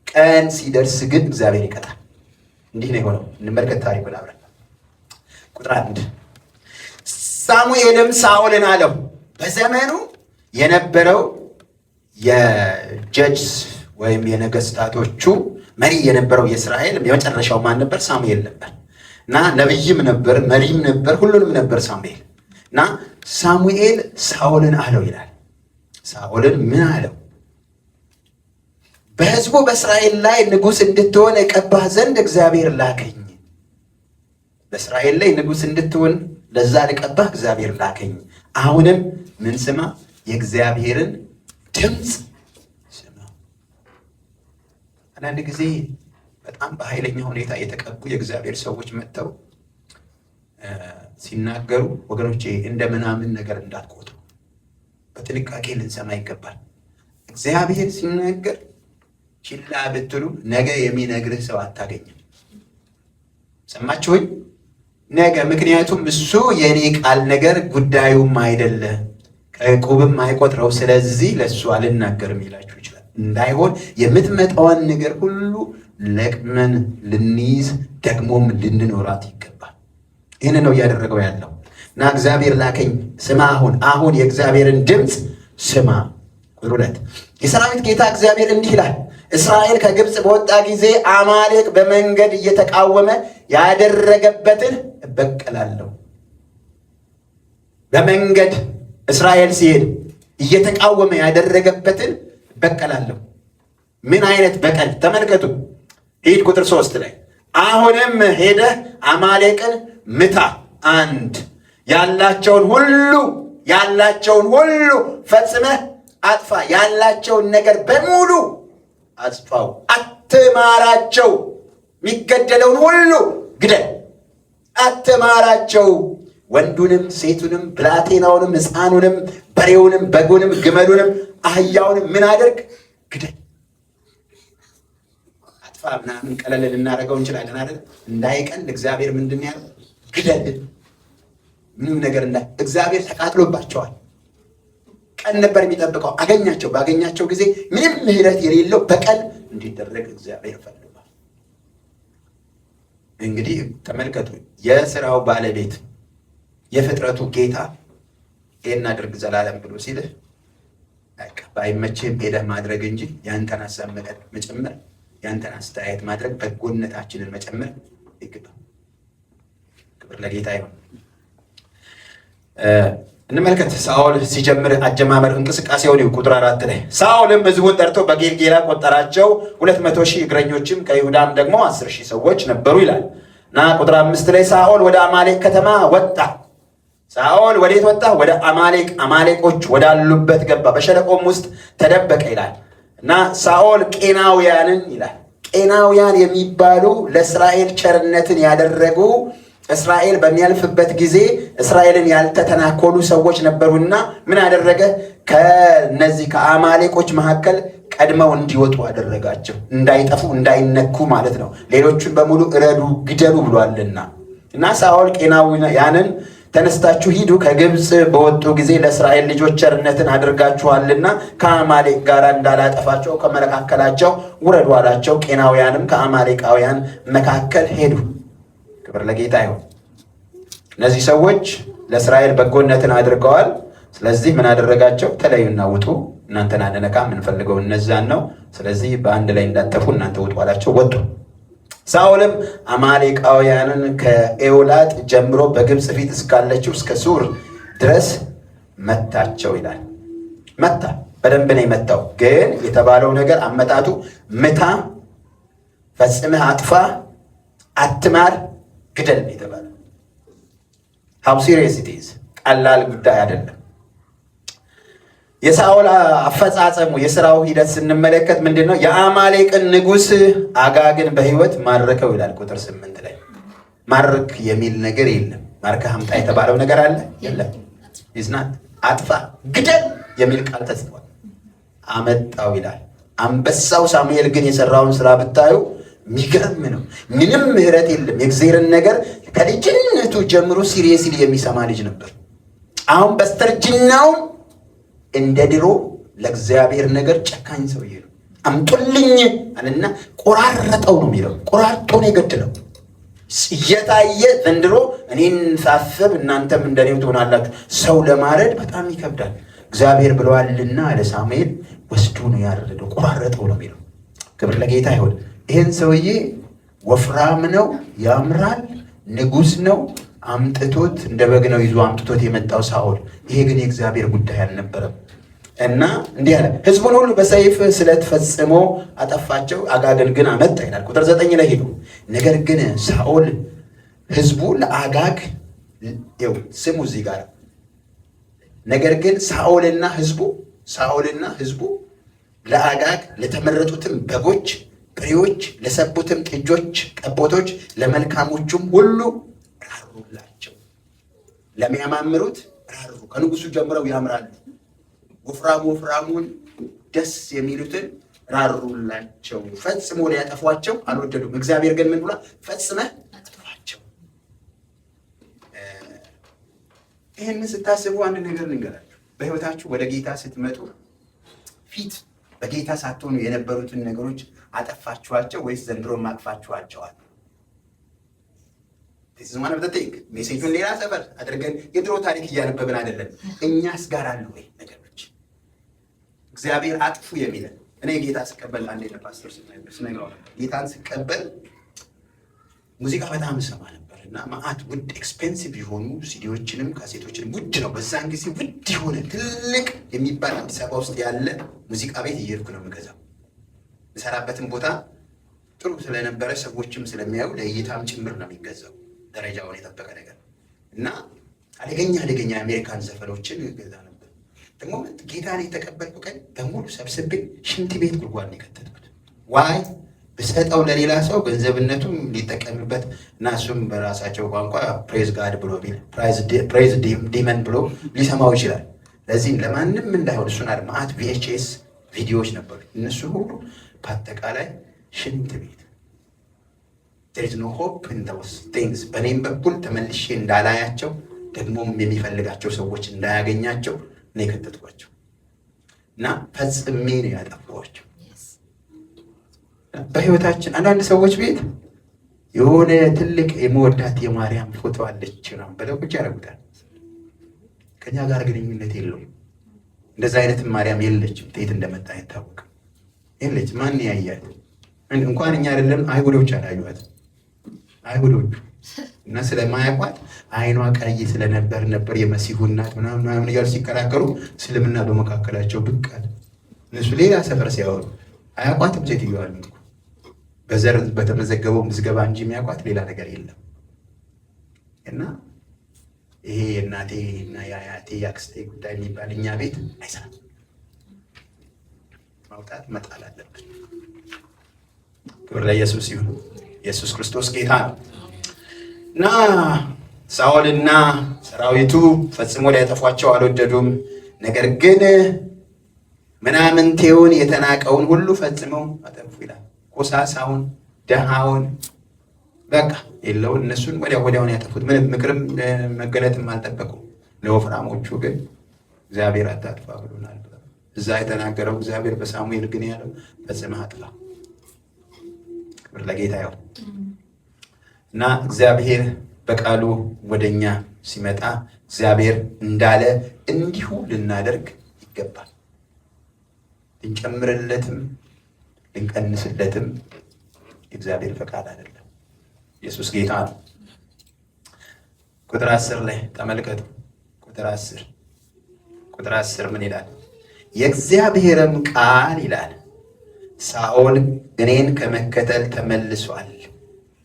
ቀን ሲደርስ ግን እግዚአብሔር ይቀጣል። እንዲህ ነው የሆነው። እንመልከት ታሪኩን አብረን። ቁጥር 1 ሳሙኤልም ሳኦልን አለው። በዘመኑ የነበረው የጀጅስ ወይም የነገስታቶቹ መሪ የነበረው የእስራኤል የመጨረሻው ማን ነበር? ሳሙኤል ነበር። እና ነብይም ነበር፣ መሪም ነበር፣ ሁሉንም ነበር ሳሙኤል። እና ሳሙኤል ሳኦልን አለው ይላል። ሳኦልን ምን አለው? በሕዝቡ በእስራኤል ላይ ንጉሥ እንድትሆን እቀባህ ዘንድ እግዚአብሔር ላከኝ። በእስራኤል ላይ ንጉሥ እንድትሆን ለዛ ልቀባህ እግዚአብሔር ላከኝ። አሁንም ምን ስማ? የእግዚአብሔርን ድምፅ ስማ። አንዳንድ ጊዜ በጣም በኃይለኛ ሁኔታ የተቀቡ የእግዚአብሔር ሰዎች መጥተው ሲናገሩ ወገኖቼ እንደ ምናምን ነገር እንዳትቆጥሩ፣ በጥንቃቄ ልንሰማ ይገባል። እግዚአብሔር ሲናገር ችላ ብትሉ ነገ የሚነግርህ ሰው አታገኝም። ሰማችሁኝ? ነገ። ምክንያቱም እሱ የኔ ቃል ነገር ጉዳዩም አይደለም፣ ከዕቁብም አይቆጥረው፣ ስለዚህ ለእሱ አልናገርም ይላችሁ ይችላል። እንዳይሆን የምትመጣዋን ነገር ሁሉ ለቅመን ልንይዝ ደግሞም ልንኖራት ይገባል። ይህን ነው እያደረገው ያለው እና እግዚአብሔር ላከኝ። ስማ፣ አሁን የእግዚአብሔርን ድምፅ ስማ። ቁጥር 2 የሰራዊት ጌታ እግዚአብሔር እንዲህ ይላል፣ እስራኤል ከግብፅ በወጣ ጊዜ አማሌቅ በመንገድ እየተቃወመ ያደረገበትን እበቀላለሁ። በመንገድ እስራኤል ሲሄድ እየተቃወመ ያደረገበትን እበቀላለሁ። ምን አይነት በቀል? ተመልከቱ። ሂድ ቁጥር 3 ላይ አሁንም ሄደህ አማሌቅን ምታ፣ አንድ ያላቸውን ሁሉ ፈጽመህ አጥፋ፣ ያላቸውን ነገር በሙሉ አጥፋው፣ አትማራቸው፣ የሚገደለውን ሁሉ ግደል፣ አትማራቸው፣ ወንዱንም ሴቱንም ብላቴናውንም ሕፃኑንም በሬውንም በጉንም ግመሉንም አህያውንም ምን አድርግ? ግደል። አጥፋ ምናምን ቀለል ልናደርገው እንችላለን አይደል? እንዳይቀል እግዚአብሔር ምንድን ያለው? ግደል። ምንም ነገር እግዚአብሔር ተቃጥሎባቸዋል። ቀን ነበር የሚጠብቀው። አገኛቸው። ባገኛቸው ጊዜ ምንም ምሕረት የሌለው በቀል እንዲደረግ እግዚአብሔር ፈልጓል። እንግዲህ ተመልከቱ፣ የሥራው ባለቤት የፍጥረቱ ጌታ ይሄን አድርግ ዘላለም ብሎ ሲልህ ባይመችህም ሄደህ ማድረግ እንጂ ያንተን ሀሳብ መጨመር፣ ያንተን አስተያየት ማድረግ፣ በጎነታችንን መጨመር ይገባል። ክብር ለጌታ ይሁን። እንመልከት። ሳኦል ሲጀምር አጀማመር እንቅስቃሴውን ቁጥር 4 ላይ ሳኦልም ሕዝቡን ጠርቶ በጌልጌላ ቆጠራቸው 200,000 እግረኞችም ከይሁዳም ደግሞ 10,000 ሰዎች ነበሩ ይላል እና ቁጥር 5 ላይ ሳኦል ወደ አማሌቅ ከተማ ወጣ። ሳኦል ወዴት ወጣ? ወደ አማሌቅ፣ አማሌቆች ወዳሉበት ገባ፣ በሸለቆም ውስጥ ተደበቀ ይላል እና ሳኦል ቄናውያንን ይላል። ቄናውያን የሚባሉ ለእስራኤል ቸርነትን ያደረጉ እስራኤል በሚያልፍበት ጊዜ እስራኤልን ያልተተናኮሉ ሰዎች ነበሩና ምን አደረገ? ከነዚህ ከአማሌቆች መካከል ቀድመው እንዲወጡ አደረጋቸው። እንዳይጠፉ እንዳይነኩ ማለት ነው። ሌሎቹን በሙሉ እረዱ፣ ግደሉ ብሏልና እና ሳኦል ቄናውያንን ተነስታችሁ ሂዱ፣ ከግብፅ በወጡ ጊዜ ለእስራኤል ልጆች ቸርነትን አድርጋችኋልና ከአማሌቅ ጋር እንዳላጠፋቸው ከመካከላቸው ውረዱ አላቸው። ቄናውያንም ከአማሌቃውያን መካከል ሄዱ። ክብር ለጌታ ይሁን። እነዚህ ሰዎች ለእስራኤል በጎነትን አድርገዋል። ስለዚህ ምን አደረጋቸው? ተለዩና ውጡ፣ እናንተን አንነካ፣ የምንፈልገው እነዛን ነው። ስለዚህ በአንድ ላይ እንዳጠፉ እናንተ ውጡ አላቸው። ወጡ። ሳኦልም አማሌቃውያንን ከኤውላጥ ጀምሮ በግብፅ ፊት እስካለችው እስከ ሱር ድረስ መታቸው ይላል። መታ፣ በደንብ ነው የመታው። ግን የተባለው ነገር አመጣጡ ምታ፣ ፈጽመህ አጥፋ፣ አትማር፣ ግደል ነው የተባለው። how serious it is፣ ቀላል ጉዳይ አይደለም። የሳኦል አፈጻጸሙ የሥራው ሂደት ስንመለከት ምንድን ነው? የአማሌቅን ንጉሥ አጋግን በሕይወት ማረከው ይላል ቁጥር 8 ላይ። ማርክ የሚል ነገር የለም። ማርከህ አምጣ የተባለው ነገር አለ? የለም። ይዝናት አጥፋ፣ ግደል የሚል ቃል ተጽፏል። አመጣው ይላል። አንበሳው ሳሙኤል ግን የሰራውን ስራ ብታዩ የሚገርም ነው። ምንም ምህረት የለም። የእግዚአብሔርን ነገር ከልጅነቱ ጀምሮ ሲሪየስሊ የሚሰማ ልጅ ነበር። አሁን በስተርጅናው እንደ ድሮ ለእግዚአብሔር ነገር ጨካኝ ሰውዬ ነው። አምጡልኝ አለና ቆራረጠው ነው የሚለው። ቆራርጦ ነው የገደለው። እየታየ ዘንድሮ እኔን ሳስብ እናንተም እንደኔው ትሆናላችሁ። ሰው ለማረድ በጣም ይከብዳል። እግዚአብሔር ብለዋልና አለ ሳሙኤል፣ ወስዶ ነው ያረደው፣ ቆራረጠው ነው የሚለው። ክብር ለጌታ ይሁን። ይህን ሰውዬ ወፍራም ነው፣ ያምራል፣ ንጉሥ ነው። አምጥቶት እንደ በግ ነው ይዞ አምጥቶት የመጣው ሳኦል። ይሄ ግን የእግዚአብሔር ጉዳይ አልነበረም እና እንዲህ አለ፣ ሕዝቡን ሁሉ በሰይፍ ስለት ፈጽሞ አጠፋቸው። አጋግን ግን አመጣ ይላል ቁጥር 9 ላይ ሄዱ። ነገር ግን ሳኦል ሕዝቡ ለአጋግ ስሙ እዚህ ጋር ነገር ግን ሳኦልና ሕዝቡ ለአጋግ ለተመረጡትም በጎች በሬዎች፣ ለሰቡትም ጥጆች፣ ጠቦቶች፣ ለመልካሞቹም ሁሉ ራሩላቸው። ለሚያማምሩት ራሩ። ከንጉሱ ጀምረው ያምራሉ። ወፍራሙን ደስ የሚሉትን ራሩላቸው። ፈጽሞ ሊያጠፏቸው አልወደዱም። እግዚአብሔር ግን ምን ብሏል? ፈጽመህ አጥፋቸው። ይህንን ስታስቡ አንድ ነገር ልንገራችሁ። በሕይወታችሁ ወደ ጌታ ስትመጡ ፊት በጌታ ሳትሆኑ የነበሩትን ነገሮች አጠፋችኋቸው ወይስ ዘንድሮ ማቅፋችኋቸዋል? one of the thing ሜሴጁን ሌላ ሰፈር አድርገን የድሮ ታሪክ እያነበብን አይደለም። እኛስ ጋር አሉ ወይ ነገሮች? እግዚአብሔር አጥፉ የሚለን እኔ ጌታ ስቀበል አንዴ ለፓስተር ስነግረው ጌታን ስቀበል ሙዚቃ በጣም እሰማ ነበር እና ማአት ውድ ኤክስፔንሲቭ የሆኑ ሲዲዎችንም ካሴቶችንም ውድ ነው። በዛን ጊዜ ውድ የሆነ ትልቅ የሚባል አዲስ አበባ ውስጥ ያለ ሙዚቃ ቤት እየሄድኩ ነው የምገዛው። የምሰራበትን ቦታ ጥሩ ስለነበረ ሰዎችም ስለሚያዩ ለእይታም ጭምር ነው የሚገዛው። ደረጃውን የጠበቀ ነገር እና አደገኛ የአሜሪካን ዘፈኖችን ገዛ ነበር። ደግሞ ጌታን የተቀበልኩ ቀን በሙሉ ሰብስቤ ሽንት ቤት ጉድጓድ ነው የከተትኩት። ዋይ ብሰጠው ለሌላ ሰው ገንዘብነቱም ሊጠቀምበት እና እሱም በራሳቸው ቋንቋ ፕሬዝ ጋድ ብሎ ፕሬዝ ዲመን ብሎ ሊሰማው ይችላል። ለዚህም ለማንም እንዳይሆን እሱን ማአት VHS ቪዲዮዎች ነበሩ። እነሱ ሁሉ በአጠቃላይ ሽንት ቤት there is no hope in those things። በእኔም በኩል ተመልሼ እንዳላያቸው ደግሞም የሚፈልጋቸው ሰዎች እንዳያገኛቸው ነው የከተትኳቸው እና ፈጽሜ ነው ያጠፋኋቸው። በህይወታችን አንዳንድ ሰዎች ቤት የሆነ ትልቅ የመወዳት የማርያም ፎቶ አለች ነው ብለው ቁጭ ያደርጉታል። ከኛ ጋር ግንኙነት የለውም። እንደዛ አይነት ማርያም የለችም። ከየት እንደመጣ አይታወቅም። የለች። ማን ያያት? እንኳን እኛ አይደለም አይሁዶች አላዩዋት። አይሁዶቹ እና ስለማያውቋት አይኗ ቀይ ስለነበር የመሲሁ እናት ምናምን እያሉ ሲከራከሩ እስልምና በመካከላቸው ብቅ አለ። እነሱ ሌላ ሰፈር ሲያወሩ አያውቋትም ሴትዮዋን እኮ በዘር በተመዘገበው ምዝገባ እንጂ የሚያውቋት ሌላ ነገር የለም። እና ይሄ የእናቴ እና የአያቴ የአክስቴ ጉዳይ የሚባል እኛ ቤት አይሰራም። ማውጣት መጣል አለብን። ክብር ለኢየሱስ ይሁን። ኢየሱስ ክርስቶስ ጌታ ነው። እና ሳኦልና ሰራዊቱ ፈጽሞ ሊያጠፏቸው አልወደዱም። ነገር ግን ምናምንቴውን የተናቀውን ሁሉ ፈጽመው አጠፉ ይላል። ኮሳሳውን፣ ደሃውን በቃ የለውን እነሱን ወዲያውን ያጠፉት። ምንም ምክርም መገለጥም አልጠበቁም። ለወፍራሞቹ ግን እግዚአብሔር አታጥፋ ብሎናል። እዛ የተናገረው እግዚአብሔር በሳሙኤል ግን ያለው ፈጽመህ አጥፋ። ክብር ለጌታ ይሁን። እና እግዚአብሔር በቃሉ ወደኛ ሲመጣ እግዚአብሔር እንዳለ እንዲሁ ልናደርግ ይገባል። ልንጨምርለትም ልንቀንስለትም የእግዚአብሔር ፈቃድ አይደለም። ኢየሱስ ጌታ ነው። ቁጥር 10 ላይ ተመልከቱ። ቁጥር 10 ምን ይላል? የእግዚአብሔርም ቃል ይላል ሳኦል እኔን ከመከተል ተመልሷል።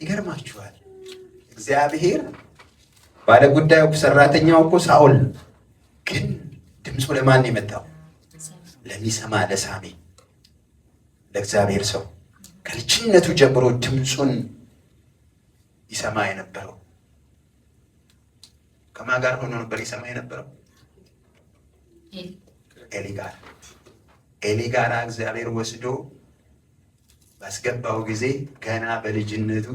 ይገርማችኋል። እግዚአብሔር ባለጉዳዩ ሰራተኛው እኮ ሳኦል ግን ድምፁ ለማን የመጣው? ለሚሰማ ለሳሚ፣ ለእግዚአብሔር ሰው ከልጅነቱ ጀምሮ ድምፁን ይሰማ የነበረው ከማን ጋር ሆኖ ነበር ይሰማ የነበረው? ኤሊ ጋር እግዚአብሔር ወስዶ ባስገባው ጊዜ ገና በልጅነቱ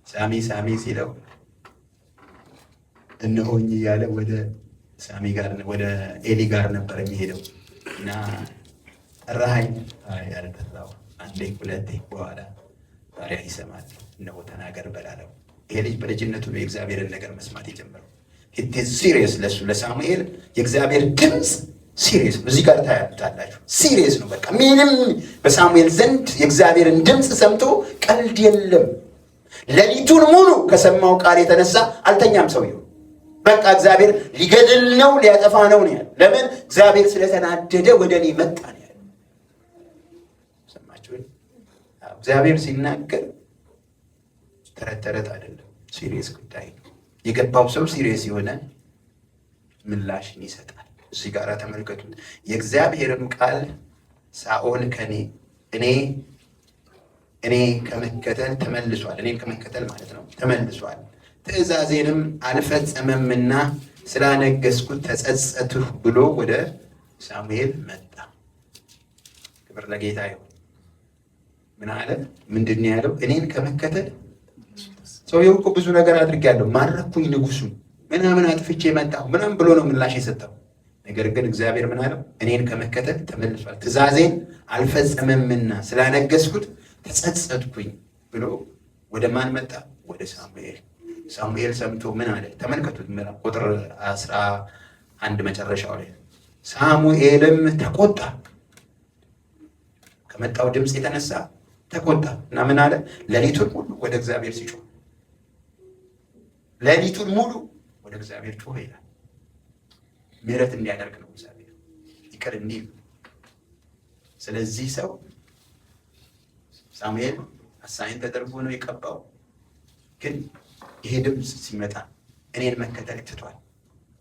ሳሚ ሲለው እነሆኝ እያለ ወደ ኤሊ ጋር ነበር የሚሄደው። እና ጠራኸኝ? ያልጠራው አንዴ ሁለቴ፣ በኋላ ባሪያ ይሰማል፣ እነሆ ተናገር በላለው። ይሄ ልጅ በልጅነቱ ነው የእግዚአብሔርን ነገር መስማት የጀመረው። ሲሪየስ ለሱ ለሳሙኤል የእግዚአብሔር ድምፅ ሲሪየስ ነው። እዚህ ጋር ታያላችሁ። ሲሪየስ ነው። በቃ ምንም በሳሙኤል ዘንድ የእግዚአብሔርን ድምፅ ሰምቶ ቀልድ የለም። ሌሊቱን ሙሉ ከሰማው ቃል የተነሳ አልተኛም ሰውየው። በቃ እግዚአብሔር ሊገድል ነው ሊያጠፋ ነው ያለ። ለምን? እግዚአብሔር ስለተናደደ ወደ እኔ መጣ ነው ያለ። ሰማችሁ? እግዚአብሔር ሲናገር ተረት አይደለም፣ ሲሪየስ ጉዳይ ነው። የገባው ሰው ሲሪየስ የሆነ ምላሽን ይሰጣል። እዚህ ጋር ተመልከቱት። የእግዚአብሔርም ቃል ሳኦል እኔ ከመከተል ተመልሷል። እኔን ከመከተል ማለት ነው ተመልሷል። ትእዛዜንም አልፈጸመምና ስላነገስኩት ተጸጸትሁ ብሎ ወደ ሳሙኤል መጣ። ክብር ለጌታ ይሁን። ምን አለ? ምንድን ነው ያለው? እኔን ከመከተል ሰውየው እኮ ብዙ ነገር አድርጌያለሁ፣ ማረኩኝ፣ ንጉሱን ምናምን አጥፍቼ መጣሁ ምናምን ብሎ ነው ምላሽ የሰጠው። ነገር ግን እግዚአብሔር ምን አለው? እኔን ከመከተል ተመልሷል፣ ትእዛዜን አልፈጸመምና ስላነገስኩት ተጸጸትኩኝ ብሎ ወደ ማን መጣ? ወደ ሳሙኤል። ሳሙኤል ሰምቶ ምን አለ? ተመልከቱት። ቁጥር 11 መጨረሻው ላይ ሳሙኤልም ተቆጣ፣ ከመጣው ድምፅ የተነሳ ተቆጣ እና ምን አለ? ሌሊቱን ሙሉ ወደ እግዚአብሔር ሲጮህ፣ ሌሊቱን ሙሉ ወደ እግዚአብሔር ጮህ ይላል። ምህረት እንዲያደርግ ነው እግዚአብሔር፣ ይቅር እንዲል። ስለዚህ ሰው ሳሙኤል አሳይን ተደርጎ ነው የቀባው። ግን ይሄ ድምፅ ሲመጣ እኔን መከተል ትቷል፣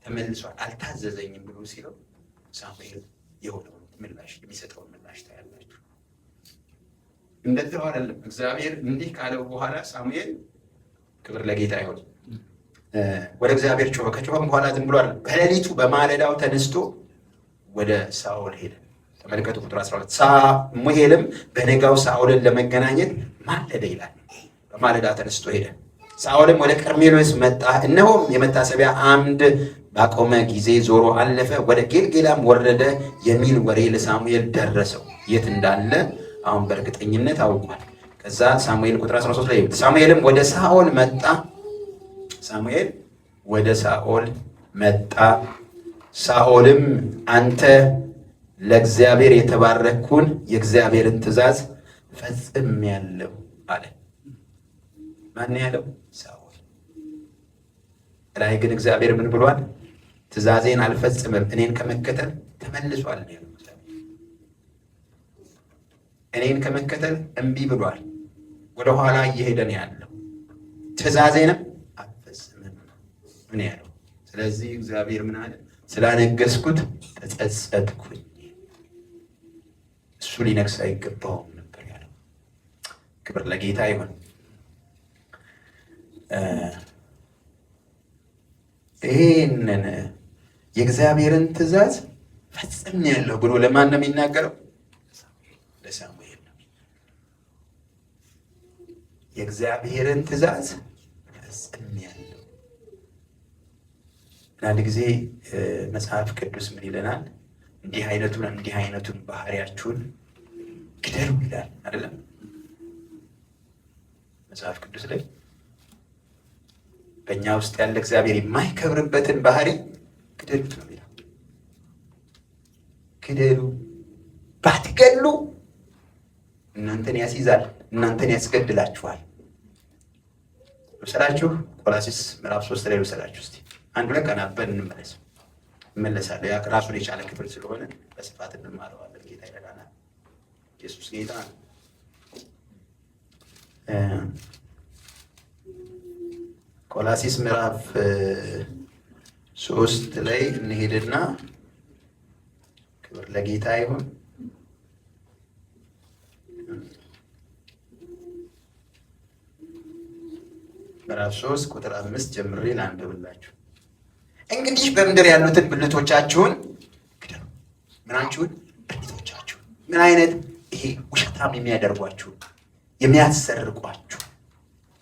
ተመልሷል፣ አልታዘዘኝም ብሎ ሲለው ሳሙኤል የሆነውን ምላሽ የሚሰጠውን ምላሽ ታያላችሁ። እንደዚህ አይደለም። እግዚአብሔር እንዲህ ካለው በኋላ ሳሙኤል፣ ክብር ለጌታ ይሁን፣ ወደ እግዚአብሔር ጮኸ። ከጮኸም በኋላ ዝም ብሎ አይደለም፣ በሌሊቱ በማለዳው ተነስቶ ወደ ሳኦል ሄደ። ተመልከቱ ቁጥር 12 ሳሙኤልም በነጋው ሳኦልን ለመገናኘት ማለደ ይላል። በማለዳ ተነስቶ ሄደ። ሳኦልም ወደ ቀርሜሎስ መጣ። እነሆም የመታሰቢያ አምድ ባቆመ ጊዜ ዞሮ አለፈ። ወደ ጌልጌላም ወረደ የሚል ወሬ ለሳሙኤል ደረሰው። የት እንዳለ አሁን በእርግጠኝነት አውቋል። ከዛ ሳሙኤል ቁጥር 13 ላይ ሳሙኤልም ወደ ሳኦል መጣ። ሳሙኤል ወደ ሳኦል መጣ። ሳኦልም አንተ ለእግዚአብሔር የተባረኩን የእግዚአብሔርን ትእዛዝ ፈጽሜያለሁ አለ። ማን ያለው? ሳኦል። ላይ ግን እግዚአብሔር ምን ብሏል? ትእዛዜን አልፈጽምም እኔን ከመከተል ተመልሷል ነው ያለው። እኔን ከመከተል እምቢ ብሏል። ወደ ኋላ እየሄደ ነው ያለው። ትእዛዜንም አልፈጽምም ምን ያለው። ስለዚህ እግዚአብሔር ምን አለ? ስላነገስኩት ተጸጸትኩኝ። እሱ ሊነግስ አይገባውም ነበር ያለው። ክብር ለጌታ ይሁን። ይሄንን የእግዚአብሔርን ትእዛዝ ፈጽሜያለሁ ብሎ ለማን ነው የሚናገረው? ለሳሙኤል ነው። የእግዚአብሔርን ትእዛዝ ፈጽሜያለሁ። አንድ ጊዜ መጽሐፍ ቅዱስ ምን ይለናል? እንዲህ አይነቱን ባህሪያችሁን ግደሉ ይላል አይደለም? መጽሐፍ ቅዱስ ላይ በእኛ ውስጥ ያለ እግዚአብሔር የማይከብርበትን ባህሪ ግደሉት ነው የሚለው። ግደሉ፣ ባትገሉ እናንተን ያስይዛል፣ እናንተን ያስገድላችኋል። ልውሰዳችሁ፣ ቆላስይስ ምዕራፍ 3 ላይ ልውሰዳችሁ። እስቲ አንድ ሁለት ቀን አብረን እንመለሳለን። ያ ራሱን የቻለ ክፍል ስለሆነ በስፋት እንማረዋለን። ጌታ ይረዳናል። ኢየሱስ ጌታ ነው። ቆላስይስ ምዕራፍ 3 ላይ እንሄድና ክብር ለጌታ ይሁን። ምዕራፍ 3 ቁጥር 5 ጀምሬ ላንብብላችሁ። እንግዲህ በምድር ያሉትን ብልቶቻችሁን ግደሉ። ምናችሁን? ብልቶቻችሁን። ምን አይነት? ይሄ ውሸታም የሚያደርጓችሁ፣ የሚያሰርቋችሁ፣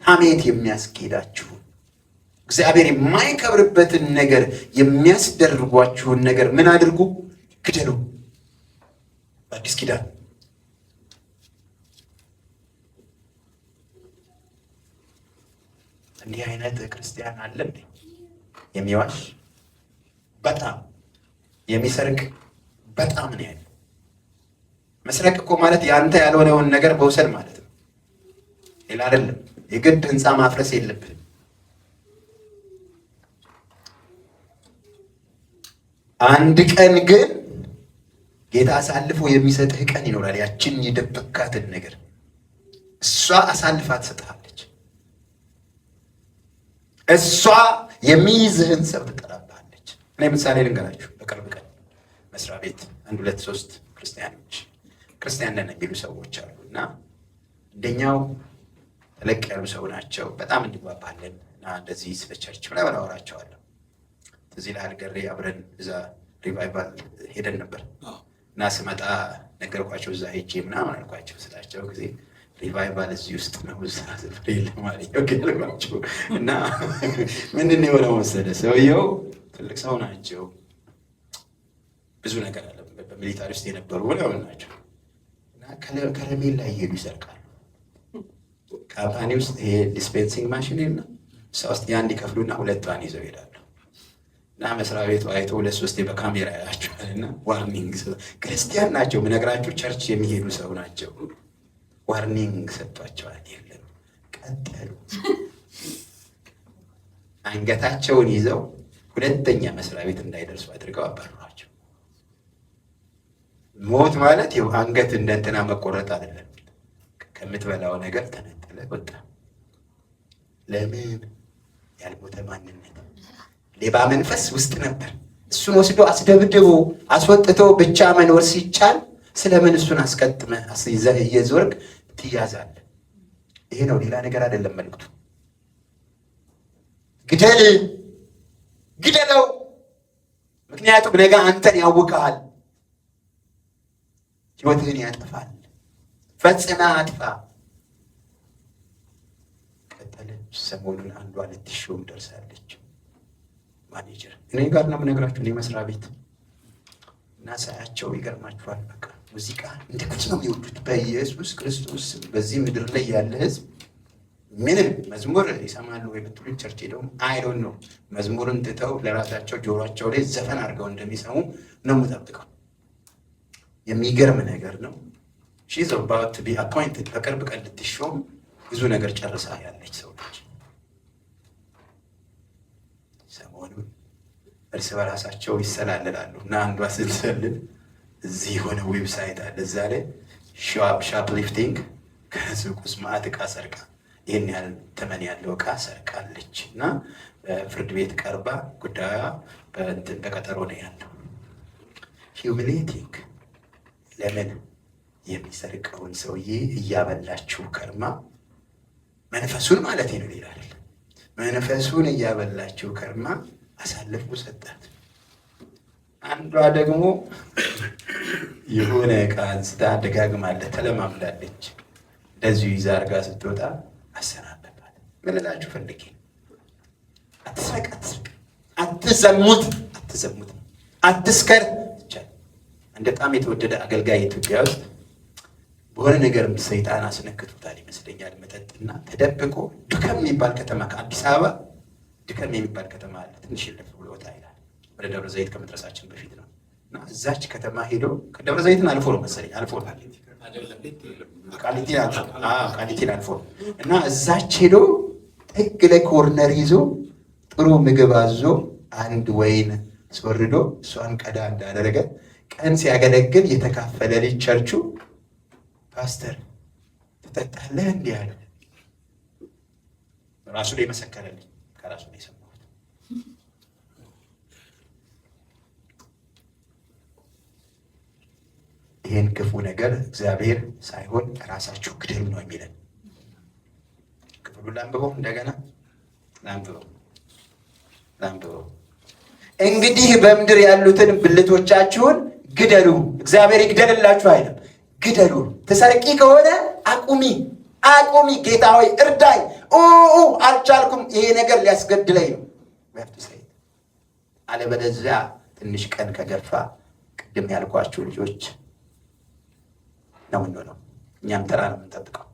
ሐሜት የሚያስኬዳችሁ፣ እግዚአብሔር የማይከብርበትን ነገር የሚያስደርጓችሁን ነገር ምን አድርጉ? ግደሉ። በአዲስ ኪዳን እንዲህ አይነት ክርስቲያን አለ እንዴ? የሚዋሽ በጣም የሚሰርቅ በጣም ነው ያለው። መስረቅ እኮ ማለት ያንተ ያልሆነውን ነገር መውሰድ ማለት ነው፣ ሌላ አይደለም። የግድ ህንፃ ማፍረስ የለብህም። አንድ ቀን ግን ጌታ አሳልፎ የሚሰጥህ ቀን ይኖራል። ያችን የደበካትን ነገር እሷ አሳልፋ ትሰጥሃለች። እሷ የሚይዝህን ሰው ትጠራብሃለች። እኔ ምሳሌ ልንገራችሁ። በቅርብ ቀን መስሪያ ቤት 1 2 3 ክርስቲያን ነን የሚሉ ሰዎች አሉ እና እንደኛው ተለቅ ያሉ ሰው ናቸው። በጣም እንግባባለን እና እንደዚህ ስለ ቸርች ምናምን አወራቸዋለሁ። እዚህ ለሀገሬ አብረን እዛ ሪቫይቫል ሄደን ነበር እና ስመጣ ነገርኳቸው። እዛ ሄጄ ምናምን አልኳቸው። ስላቸው ጊዜ ሪቫይቫል እዚህ ውስጥ ነው እዛ ስፍራ የለም ማለት ነው እና ምንድን የሆነው መሰለህ፣ ሰውየው ትልቅ ሰው ናቸው፣ ብዙ ነገር አለ፣ በሚሊታሪ ውስጥ የነበሩ ምናምን ናቸው እና ከረሜላ እየሄዱ ይሰርቃሉ። ካምፓኒ ውስጥ ይሄ ዲስፔንሲንግ ማሽን የለም፣ እሷ ውስጥ ያን ይከፍሉና 2 ባን ይዘው ይሄዳሉ እና መስሪያ ቤቱ አይቶ 2 3 በካሜራ ያያቸዋል እና ዋርኒንግ። ክርስቲያን ናቸው፣ ምነግራችሁ ቸርች የሚሄዱ ሰው ናቸው። ዋርኒንግ ሰጥቷቸዋል። የለም ቀጠሉ። አንገታቸውን ይዘው 2ኛ መስሪያ ቤት እንዳይደርሱ አድርገው አባረሯቸው። ሞት ማለት ይኸው አንገት እንደ እንትና መቆረጥ አይደለም። ከምትበላው ነገር ተነጥለ ወጣ። ለምን? ያልሞተ ማንነት፣ ሌባ መንፈስ ውስጥ ነበር። እሱን ወስዶ አስደብድቦ አስወጥቶ ብቻ መኖር ሲቻል ስለምን እሱን አስቀጥመ አስይዘህ እየዞርክ ትያዛለህ? ይሄ ነው፣ ሌላ ነገር አይደለም መልእክቱ። ግደለው። ምክንያቱም ነገ አንተን ያውቃል፣ ህይወትህን ያጠፋል። ፈጽመህ አጥፋ። ቀጠለች። ሰሞኑን አንዷ ልትሾም ደርሳለች። ማኔጀር እኔ ጋር ነው የምነግራችሁ፣ እኔ መስሪያ ቤት እና ሳያቸው ይገርማችኋል። በቃ ሙዚቃ እንደ ኩት ነው የሚወዱት። በኢየሱስ ክርስቶስ በዚህ ምድር ላይ ያለ ህዝብ ምንም መዝሙር ይሰማሉ ወይ ብትሉኝ ቸርች ሄደው አይዶን ነው መዝሙርን ትተው ለራሳቸው ጆሮአቸው ላይ ዘፈን አድርገው እንደሚሰሙ ነው የምጠብቀው። የሚገርም ነገር ነው። she's about to be appointed በቅርብ ቀን ልትሾም ብዙ ነገር ጨርሳ ያለች ሰው እርስ በራሳቸው ይሰላለላሉ እና አንዷ ስትሰልል እዚህ የሆነ ዌብሳይት አለ እዛ ላይ ሻፕሊፍቲንግ ከሱቅ ውስጥ ማዕት ዕቃ ሰርቃ ይህን ያህል ተመን ያለው ዕቃ ሰርቃለች እና ፍርድ ቤት ቀርባ ጉዳዩ በቀጠሮ ነው ያለው። ሂዩሚሌቲንግ። ለምን የሚሰርቀውን ሰውዬ እያበላችሁ ከርማ መንፈሱን ማለት ነው ሌላ አይደለም። መንፈሱን እያበላችሁ ከርማ አሳልፎ ሰጣት። አንዷ ደግሞ የሆነ ዕቃ አንስታ ደጋግማለች፣ ተለማምዳለች። እንደዚሁ ይዛ አድርጋ ስትወጣ አሰናበባት። ምን እላችሁ ፈልጌ አትስረቅ፣ አትዘሙት፣ አትስከር። አንድ በጣም የተወደደ አገልጋይ ኢትዮጵያ ውስጥ በሆነ ነገር ሰይጣን አስነክቶታል ይመስለኛል። መጠጥና ተደብቆ ድከም የሚባል ከተማ ከአዲስ አበባ ድከም የሚባል ከተማ አለ። ትንሽ ልፍ ብሎ ወጣ ይላል። ወደ ደብረ ዘይት ከመድረሳችን በፊት ነው እና እዛች ከተማ ሄዶ ከደብረ ዘይትን አልፎ ነው መሰለኝ አልፎ ቃሊቲን አልፎ እና እዛች ሄዶ ጥግ ላይ ኮርነር ይዞ ጥሩ ምግብ አዞ አንድ ወይን አስወርዶ እሷን ቀዳ እንዳደረገ ቀን ሲያገለግል የተካፈለ ልጅ ቸርቹ ፓስተር ትጠጣለህ እንዲህ አለ። ራሱ ላይ መሰከረልኝ፣ ከራሱ ላይ ሰማሁት። ይህን ክፉ ነገር እግዚአብሔር ሳይሆን ራሳችሁ ግደሉ ነው የሚለን። ክፍሉ ላንብበው፣ እንደገና ላንብበው። እንግዲህ በምድር ያሉትን ብልቶቻችሁን ግደሉ። እግዚአብሔር ይግደልላችሁ አይልም፣ ግደሉ። ትሰርቂ ከሆነ አቁሚ። ጌታ ሆይ እርዳኝ፣ አልቻልኩም፣ ይሄ ነገር ሊያስገድለኝ ነው። አለበለዚያ ትንሽ ቀን ከገፋ ቅድም ያልኳችሁ ልጆች ነው ነው እኛም ተራ ነው የምንጠብቀው።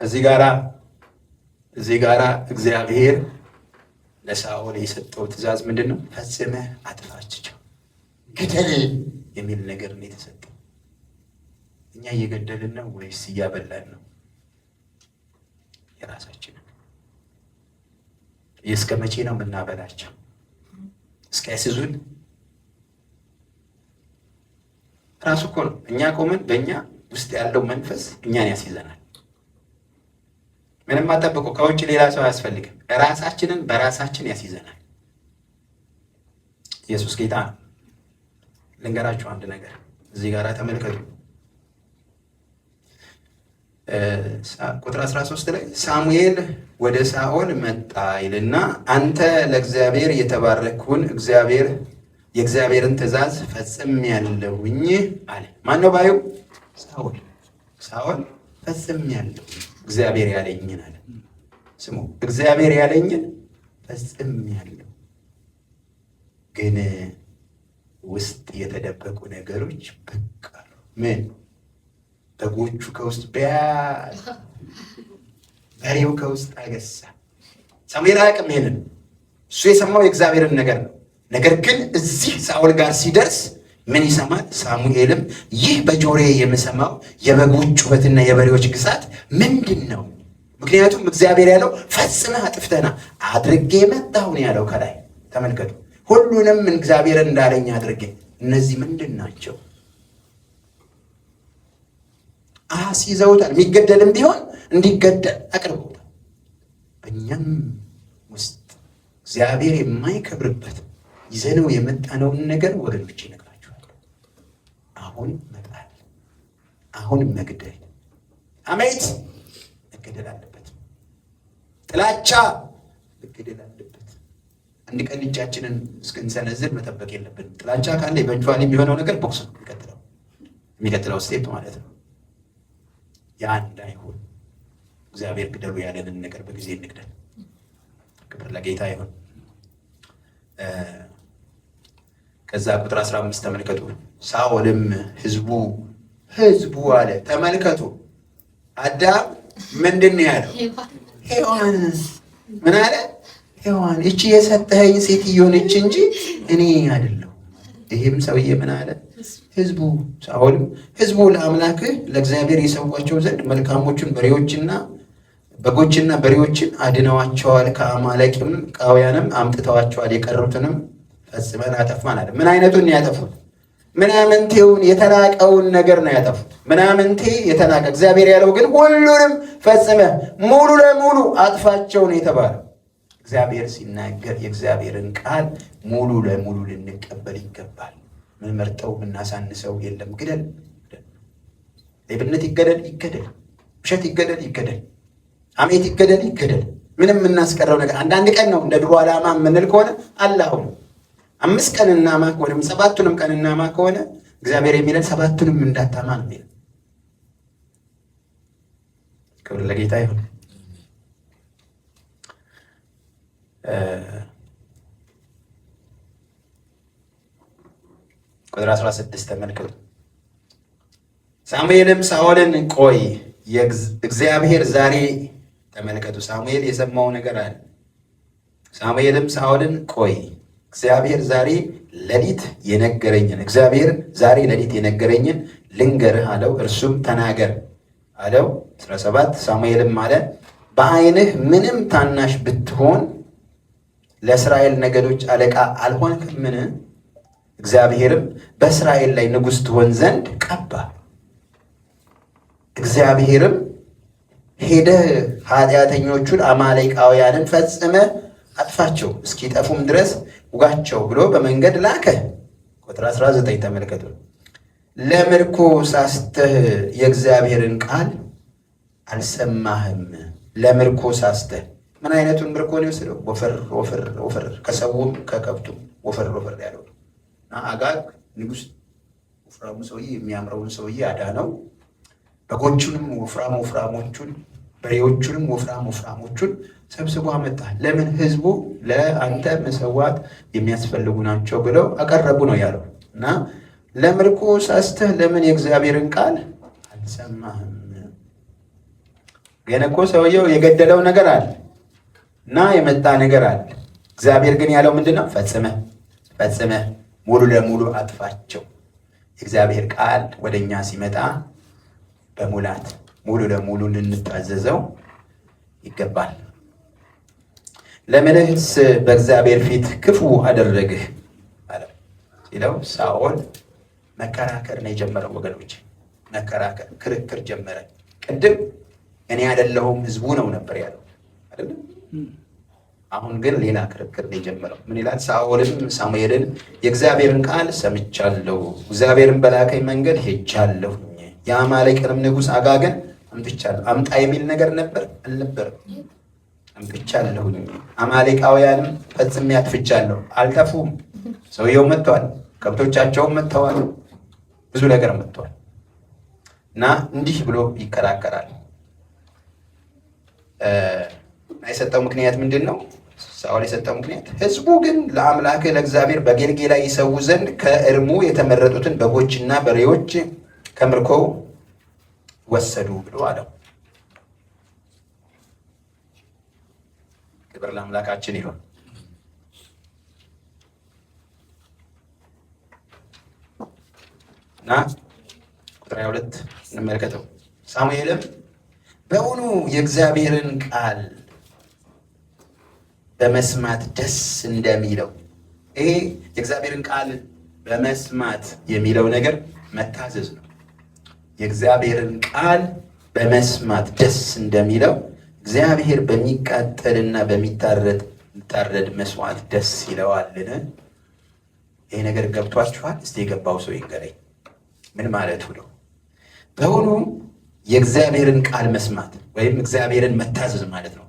እዚህ ጋራ እግዚአብሔር ለሳኦል የሰጠው ትእዛዝ ምንድን ነው? ፈጽመህ አጥፋቸው፣ ግደል የሚል ነገር ነው የተሰጠው። እኛ እየገደልን ነው ወይስ እያበላን ነው? የራሳችንን እስከ መቼ ነው የምናበላቸው? እስከ ያስዙን ራሱ እኮ ነው። እኛ ቆመን በእኛ ውስጥ ያለው መንፈስ እኛን ያስይዘናል። ምንም አጠብቁ፣ ከውጭ ሌላ ሰው አያስፈልግም። ራሳችንን በራሳችን ያስይዘናል። ኢየሱስ ጌታ ነው። ልንገራችሁ አንድ ነገር እዚህ ጋር ተመልከቱ። ቁጥር 13 ላይ ሳሙኤል ወደ ሳኦል መጣ ይልና አንተ ለእግዚአብሔር የተባረክሁን የእግዚአብሔርን ትእዛዝ ፈጽሜያለሁኝ አለ። ማን ነው ባዩ? ሳኦል ፈጽሜያለሁ እግዚአብሔር ያለኝን አለ። ስሙ፣ እግዚአብሔር ያለኝን ፈጽሜያለሁ፣ ግን ውስጥ የተደበቁ ነገሮች ብቅ አሉ። ምን? በጎቹ ከውስጥ በሬው ከውስጥ አገሳ። ሳሙኤል አያውቅም ይሄንን። እሱ የሰማው የእግዚአብሔርን ነገር ነው። ነገር ግን እዚህ ሳኦል ጋር ሲደርስ ምን ይሰማል? ሳሙኤልም ይህ በጆሮዬ የምሰማው የበጎች ጩኸትና የበሬዎች ግሳት ምንድን ነው? ምክንያቱም እግዚአብሔር ያለው ፈጽመህ አጥፍተና አድርጌ መጣሁ ነው ያለው። ከላይ ተመልከቱ። ሁሉንም እግዚአብሔር እንዳለኝ አድርጌ። እነዚህ ምንድን ናቸው? አስይዘውታል። የሚገደልም ቢሆን እንዲገደል አቅርበውታል። በእኛም ውስጥ እግዚአብሔር የማይከብርበት ይዘነው የመጣነውን ነገር ወገኖች ይነግራችኋል። አሁን መጣል፣ አሁን መግደል፣ አሜት መገደል አለበት። ጥላቻ መገደል አለበት። አንድ ቀን እጃችንን እስክንሰነዝር መጠበቅ የለብንም። ጥላቻ ካለ ኢቨንቹዋሊ የሚሆነው ነገር ቦክስ ነው የሚቀጥለው ስቴፕ ማለት ነው። ያ እንዳይሆን እግዚአብሔር ግደሉ ያለንን ነገር በጊዜ እንግደል። ክብር ለጌታ ይሁን። ከዛ ቁጥር 15 ተመልከቱ። ሳኦልም ህዝቡ አለ። ተመልከቱ፣ አዳም ምንድን ነው ያለው? ሔዋን ምን አለ? ሔዋን እቺ የሰጠኸኝ ሴትዮ ነች እንጂ እኔ አይደለሁ። ይህም ሰውዬ ምን አለ? ሳኦልም ህዝቡ ለአምላክህ ለእግዚአብሔር የሰዋቸው ዘንድ መልካሞቹን በሬዎችና በጎችና በሬዎችን አድነዋቸዋል፣ ከአማሌቃውያንም አምጥተዋቸዋል፣ የቀሩትንም ፈጽመን አጠፋን አለ። ምን አይነቱን ያጠፉት? ምናምንቴውን የተናቀውን ነገር ነው ያጠፉት። ምናምንቴ የተናቀ እግዚአብሔር ያለው ግን ሁሉንም ፈጽመ ሙሉ ለሙሉ አጥፋቸው ነው የተባለው። እግዚአብሔር ሲናገር የእግዚአብሔርን ቃል ሙሉ ለሙሉ ልንቀበል ይገባል። ምን መርጠው ምናሳንሰው የለም። ግደል፣ ሌብነት ይገደል ይገደል፣ ውሸት ይገደል ይገደል፣ አሜት ይገደል ይገደል። ምንም የምናስቀረው ነገር አንዳንድ ቀን ነው። እንደ ድሮ ዓላማ የምንል ከሆነ አላሁ 5 ቀን እናማ ወይም 7ቱንም ቀን እናማ ከሆነ እግዚአብሔር የሚለን 7ቱንም እንዳታማ ነው የሚለው። ክብር ለጌታ ይሁን። ቁጥር 16 ተመልከቱ። ሳሙኤልም ሳኦልን ቆይ እግዚአብሔር ዛሬ ተመልከቱ፣ ሳሙኤል የሰማው ነገር አለ። ሳሙኤልም ሳኦልን ቆይ እግዚአብሔር ዛሬ ሌሊት የነገረኝን ልንገርህ አለው። እርሱም ተናገር አለው። 17 ሳሙኤልም አለ በዓይንህ ምንም ታናሽ ብትሆን ለእስራኤል ነገዶች አለቃ አልሆንክምን? እግዚአብሔርም በእስራኤል ላይ ንጉሥ ትሆን ዘንድ ቀባ። እግዚአብሔርም ሄደህ ኃጢአተኞቹን አማሌቃውያንን ፈጽመ አጥፋቸው፣ እስኪጠፉም ድረስ ውጋቸው ብሎ በመንገድ ላከ። ቁጥር 19 ተመልከቱ። ለምርኮ ሳስተህ የእግዚአብሔርን ቃል አልሰማህም። ለምርኮ ሳስተህ ምን አይነቱን ምርኮ ነው የወሰደው? ወፈር ከሰውም ከከብቱም ወፈር ያለው አጋግ ንጉሥ ወፍራሙ ሰውዬ የሚያምረውን ሰውዬ አዳነው። በጎቹንም ወፍራሞቹን፣ በሬዎቹንም ወፍራሞቹን ሰብስቦ አመጣ። ለምን? ህዝቡ ለአንተ መሰዋት የሚያስፈልጉ ናቸው ብለው አቀረቡ ነው ያለው። እና ለምርኮ ሳስተህ ለምን የእግዚአብሔርን ቃል አልሰማህም? ገና እኮ ሰውየው የገደለው ነገር አለ እና የመጣ ነገር አለ። እግዚአብሔር ግን ያለው ምንድነው? ፈጽመህ ሙሉ ለሙሉ አጥፋቸው። የእግዚአብሔር ቃል ወደኛ ሲመጣ በሙላት ሙሉ ለሙሉ ልንታዘዘው ይገባል። ለምንስ በእግዚአብሔር ፊት ክፉ አደረግህ አለ ሲለው፣ ሳኦል መከራከር ነው የጀመረው። ወገኖች መከራከር፣ ክርክር ጀመረ። ቅድም እኔ አይደለሁም ህዝቡ ነው ነበር ያለው አይደል? አሁን ግን ሌላ ክርክር ነው የጀመረው። ምን ይላል? ሳኦልም ሳሙኤልን የእግዚአብሔርን ቃል ሰምቻለሁ፣ እግዚአብሔርን በላከኝ መንገድ ሄጃለሁ፣ የአማሌቅንም ንጉሥ አጋግን አምጥቻለሁ። አምጣ የሚል ነገር ነበር አልነበረም? አምጥቻለሁኝ። አማሌቃውያንም ፈጽሜ አጥፍቻለሁ። አልጠፉም። ሰውየው መጥተዋል፣ ከብቶቻቸውም መጥተዋል፣ ብዙ ነገር መጥተዋል። እና እንዲህ ብሎ ይከራከራል። የሰጠው ምክንያት ምንድን ነው? ሳኦል የሰጠው ምክንያት ህዝቡ ግን ለአምላክህ ለእግዚአብሔር በጌልጌላ ይሰዉ ዘንድ ከእርሙ የተመረጡትን በጎችና በሬዎች ከምርኮው ወሰዱ ብሎ አለው። ክብር ለአምላካችን ይሁን። እና ቁጥር 22 እንመልከተው። ሳሙኤልም በእውኑ የእግዚአብሔርን ቃል በመስማት ደስ እንደሚለው፣ ይሄ የእግዚአብሔርን ቃል በመስማት የሚለው ነገር መታዘዝ ነው። የእግዚአብሔርን ቃል በመስማት ደስ እንደሚለው እግዚአብሔር በሚቃጠልና በሚታረድ መስዋዕት ደስ ይለዋልን? ይሄ ነገር ገብቷችኋል? እስቲ የገባው ሰው ይንገረኝ። ምን ማለቱ ነው? በእውኑ የእግዚአብሔርን ቃል መስማት ወይም እግዚአብሔርን መታዘዝ ማለት ነው።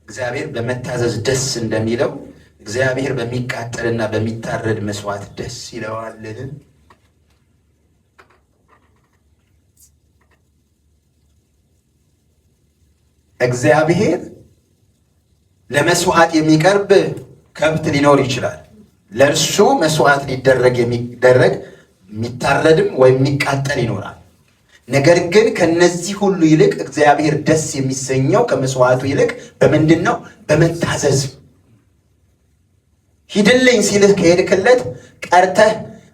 እግዚአብሔር በመታዘዝ ደስ እንደሚለው እግዚአብሔር በሚቃጠልና በሚታረድ መስዋዕት ደስ ይለዋልን? እግዚአብሔር ለመስዋዕት የሚቀርብ ከብት ሊኖር ይችላል። ለእርሱ መስዋዕት ሊደረግ የሚታረድም ወይም የሚቃጠል ይኖራል። ነገር ግን ከነዚህ ሁሉ ይልቅ እግዚአብሔር ደስ የሚሰኘው ከመስዋዕቱ ይልቅ በምንድን ነው? በመታዘዝ። ሂድልኝ ሲልህ ከሄድክለት ቀርተህ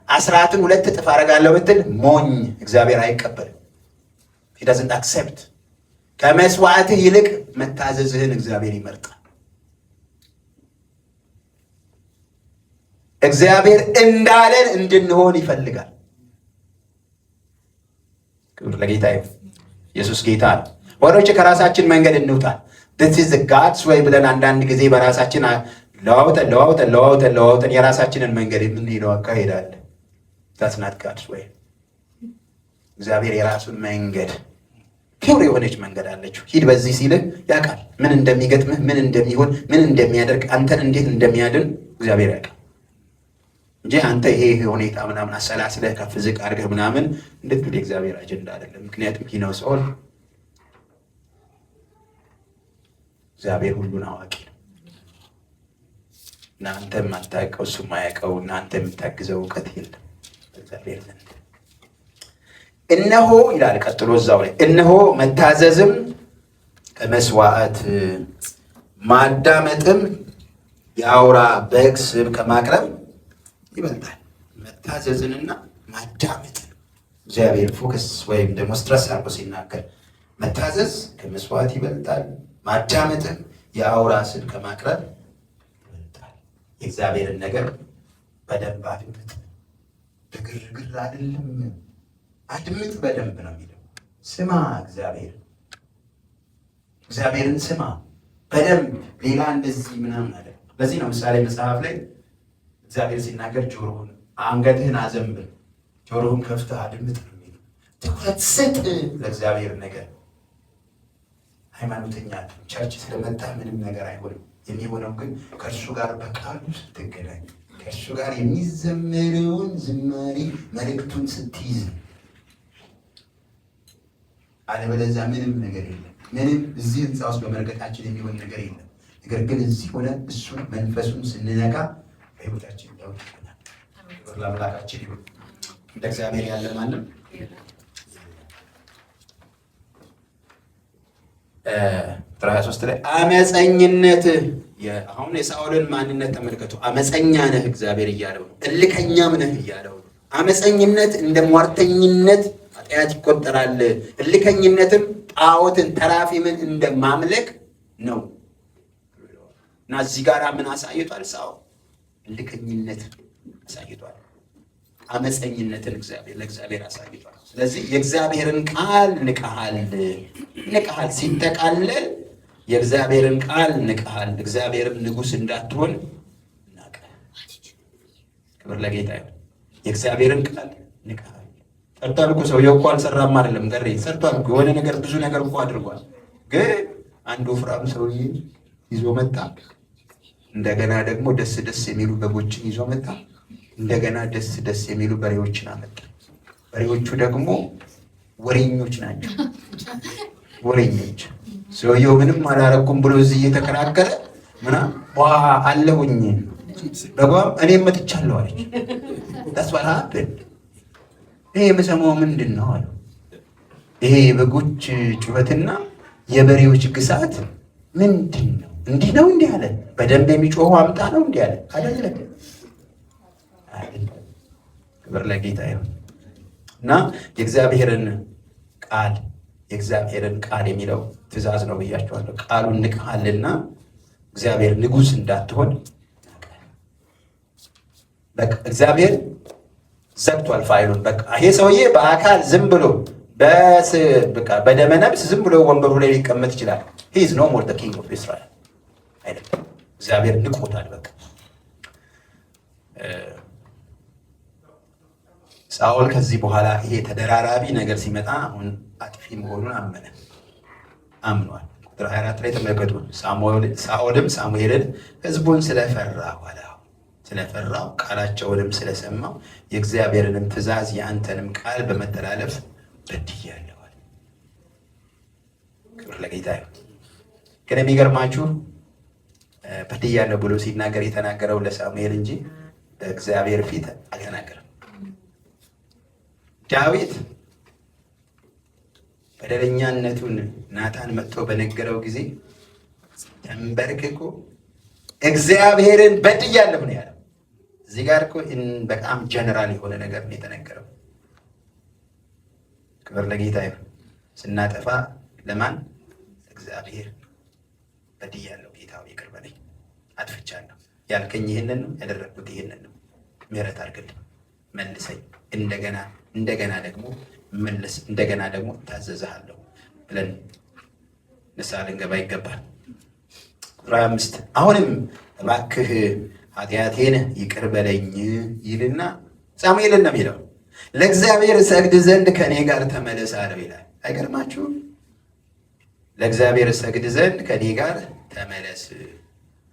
አስራትን 2 እጥፍ አደርጋለሁ ብትል ሞኝ፣ እግዚአብሔር አይቀበልም። he doesn't accept ከመስዋዕትህ ይልቅ መታዘዝህን እግዚአብሔር ይመርጣል። እግዚአብሔር እንዳለን እንድንሆን ይፈልጋል። ክብር ለጌታ ይሁን። ኢየሱስ ጌታ ነው። ወሮች ከራሳችን መንገድ እንውጣ። this is the God's way ብለን አንዳንድ ጊዜ በራሳችን ለዋውጠን የራሳችንን መንገድ የምንሄደው አካሄድ አለ። that's not God's way። እግዚአብሔር የራሱን መንገድ ፒውር የሆነች መንገድ አለችው። ሂድ በዚህ ሲልህ ያውቃል። ምን እንደሚገጥምህ፣ ምን እንደሚሆን፣ ምን እንደሚያደርግ፣ አንተን እንዴት እንደሚያድን እግዚአብሔር ያውቃል እንጂ አንተ ይሄ ሁኔታ ምናምን አሰላስለህ ከፍ ዝቅ አድርገህ ምናምን እንድትል የእግዚአብሔር አጀንዳ አይደለም። ምክንያቱም he knows all። እግዚአብሔር ሁሉን አዋቂ ነው። እናንተ የማታውቀው እሱ የማያውቀው እናንተ የምታግዘው እውቀት የለም እግዚአብሔር ዘንድ። እነሆ ይላል ቀጥሎ እዛው ላይ እነሆ መታዘዝም ከመስዋዕት ማዳመጥም የአውራ በግ ስብ ከማቅረብ ይበልጣል። መታዘዝንና ማዳመጥን እግዚአብሔር ፎከስ ወይም ደግሞ ስትረስ አድርጎ ሲናገር መታዘዝ ከመስዋዕት ይበልጣል፣ ማዳመጥን የአውራ ስብ ከማቅረብ ይበልጣል። የእግዚአብሔርን ነገር በደንብ አድምጥ። በግርግር አይደለም፣ አድምጥ በደንብ ነው የሚለው። ስማ እግዚአብሔርን ስማ በደንብ። ሌላ እንደዚህ ምናምን አለ። ለዚህ ነው ምሳሌ መጽሐፍ ላይ እግዚአብሔር ሲናገር ጆሮህን አንገትህን አዘንብል፣ ጆሮህን ከፍተህ አድምጥ ነው የሚለው። ትኩረት ስጥ ለእግዚአብሔር ነገር። ሃይማኖተኛ ቸርች ስለመጣ ምንም ነገር አይሆንም። የሚሆነው ግን ከእርሱ ጋር በቃሉ ስትገናኝ፣ ከእርሱ ጋር የሚዘመረውን ዝማሬ መልእክቱን ስትይዝ። አለበለዚያ ምንም ነገር የለም። ምንም እዚህ ህንፃ ውስጥ በመርገጣችን የሚሆን ነገር የለም። ነገር ግን እዚህ ሆነ እሱን መንፈሱን ስንነካ በህይወታችን ለውጥ ይሆናል። ለአምላካችን ይሁን። እንደ እግዚአብሔር ያለ ማንም ቁጥር 23 ላይ አመፀኝነት፣ አሁን የሳኦልን ማንነት ተመልከቱ። አመፀኛ ነህ እግዚአብሔር እያለው ነው። እልከኛም ነህ እያለው ነው። አመፀኝነት እንደ ሟርተኝነት ኃጢአት ይቆጠራል። እልከኝነትም ጣዖትን ተራፊምን እንደማምለክ ነው እና እዚህ ጋር ምን አሳይቷል? ሳኦል እልከኝነት አሳይቷል። አመፀኝነትን ለእግዚአብሔር አሳይቷል። ስለዚህ የእግዚአብሔርን ቃል ንቀሃል ሲጠቃለል የእግዚአብሔርን ቃል ንቀሃል። እግዚአብሔርን ንጉሥ እንዳትሆን ናቀ። ክብር ለጌታ ይሁን። የእግዚአብሔርን ቃል ንቀሃል። ሰርቷል እኮ ሰውየው እኮ አልሰራም አይደለም፣ ገሬ ሰርቷል እኮ የሆነ ነገር ብዙ ነገር እኮ አድርጓል። ግን አንድ ወፍራም ሰውዬ ይዞ መጣ። እንደገና ደግሞ ደስ ደስ የሚሉ በጎችን ይዞ መጣ። እንደገና ደስ ደስ የሚሉ በሬዎችን አመጣ። በሬዎቹ ደግሞ ወሬኞች ናቸው። ወሬኞች። ሰውየው ምንም አላረኩም ብሎ እዚህ እየተከራከረ አለሁኝ በጓም እኔም መጥቻለሁ አለች። ተስፋራ ይሄ የምሰማው ምንድን ነው አለው። ይሄ የበጎች ጩኸትና የበሬዎች ግሳት ምንድን ነው? እንዲህ ነው እንዲህ አለ። በደንብ የሚጮኸው አምጣ ነው እንዲህ አለ አይደለም። ክብር ለጌታ ይሁን። እና የእግዚአብሔርን ቃል የሚለው ትእዛዝ ነው ብያቸዋለሁ። ቃሉን ንቀሃልና እግዚአብሔር ንጉሥ እንዳትሆን በቃ እግዚአብሔር ዘግቷል ፋይሉን። በቃ ይሄ ሰውዬ በአካል ዝም ብሎ በደመነብስ ዝም ብሎ ወንበሩ ላይ ሊቀመጥ ይችላል። he is no more the king of Israel አይደለም። እግዚአብሔር ንቆታል። በቃ ሳኦል ከዚህ በኋላ ይሄ ተደራራቢ ነገር ሲመጣ አሁን አጥፊ መሆኑን አምኗል። ቁጥር 24 ላይ ተመልከቱ። ሳኦልም ሳሙኤልን ሕዝቡን ስለፈራው ቃላቸውንም ስለሰማው የእግዚአብሔርንም ትእዛዝ የአንተንም ቃል በመተላለፍ በድያለሁ አለ። ክብር ለጌታ ይሁን። ግን የሚገርማችሁ በድያለሁ ብሎ ሲናገር የተናገረው ለሳሙኤል እንጂ በእግዚአብሔር ፊት አልተናገረም። ዳዊት በደለኛነቱን ናታን መጥቶ በነገረው ጊዜ ተንበርክኮ እግዚአብሔርን በድያለሁ ነው ያለው። እዚህ ጋር እኮ በጣም ጀነራል የሆነ ነገር ነው የተነገረው። ክብር ለጌታ ይሁን። ስናጠፋ ለማን? እግዚአብሔር በድያለሁ፣ ጌታ ይቅር በለኝ፣ አጥፍቻለሁ፣ ያልከኝ ይህንን ነው፣ ያደረግኩት ይህንን ነው፣ ምህረት አድርግልኝ፣ መልሰኝ፣ እንደገና ደግሞ መልስ፣ እንደገና ደግሞ ታዘዝሃለሁ ብለን ንስሐ ልንገባ ይገባል። ቁጥር 25 አሁንም እባክህ ኃጢአቴን ይቅር በለኝ ይልና ሳሙኤልን ነው የሚለው፣ ለእግዚአብሔር እሰግድ ዘንድ ከእኔ ጋር ተመለስ አለው ይላል። አይገርማችሁም? ለእግዚአብሔር እሰግድ ዘንድ ከእኔ ጋር ተመለስ።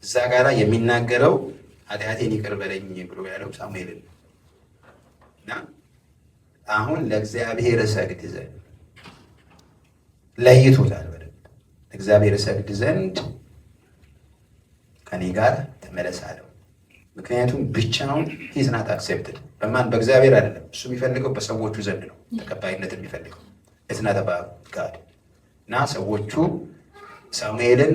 እዛ ጋር የሚናገረው ኃጢአቴን ይቅር በለኝ ብሎ ያለው ሳሙኤልን እና አሁን ለእግዚአብሔር እሰግድ ዘንድ ለይቶታል በደንብ። ለእግዚአብሔር እሰግድ ዘንድ ከኔ ጋር ተመለስ አለው። ምክንያቱም ብቻውን ሂዝ ናት አክሴፕትድ። በማን? በእግዚአብሔር አይደለም። እሱ የሚፈልገው በሰዎቹ ዘንድ ነው ተቀባይነት የሚፈልገው። ኢትስ ናት አባውት ጋድ። እና ሰዎቹ ሳሙኤልን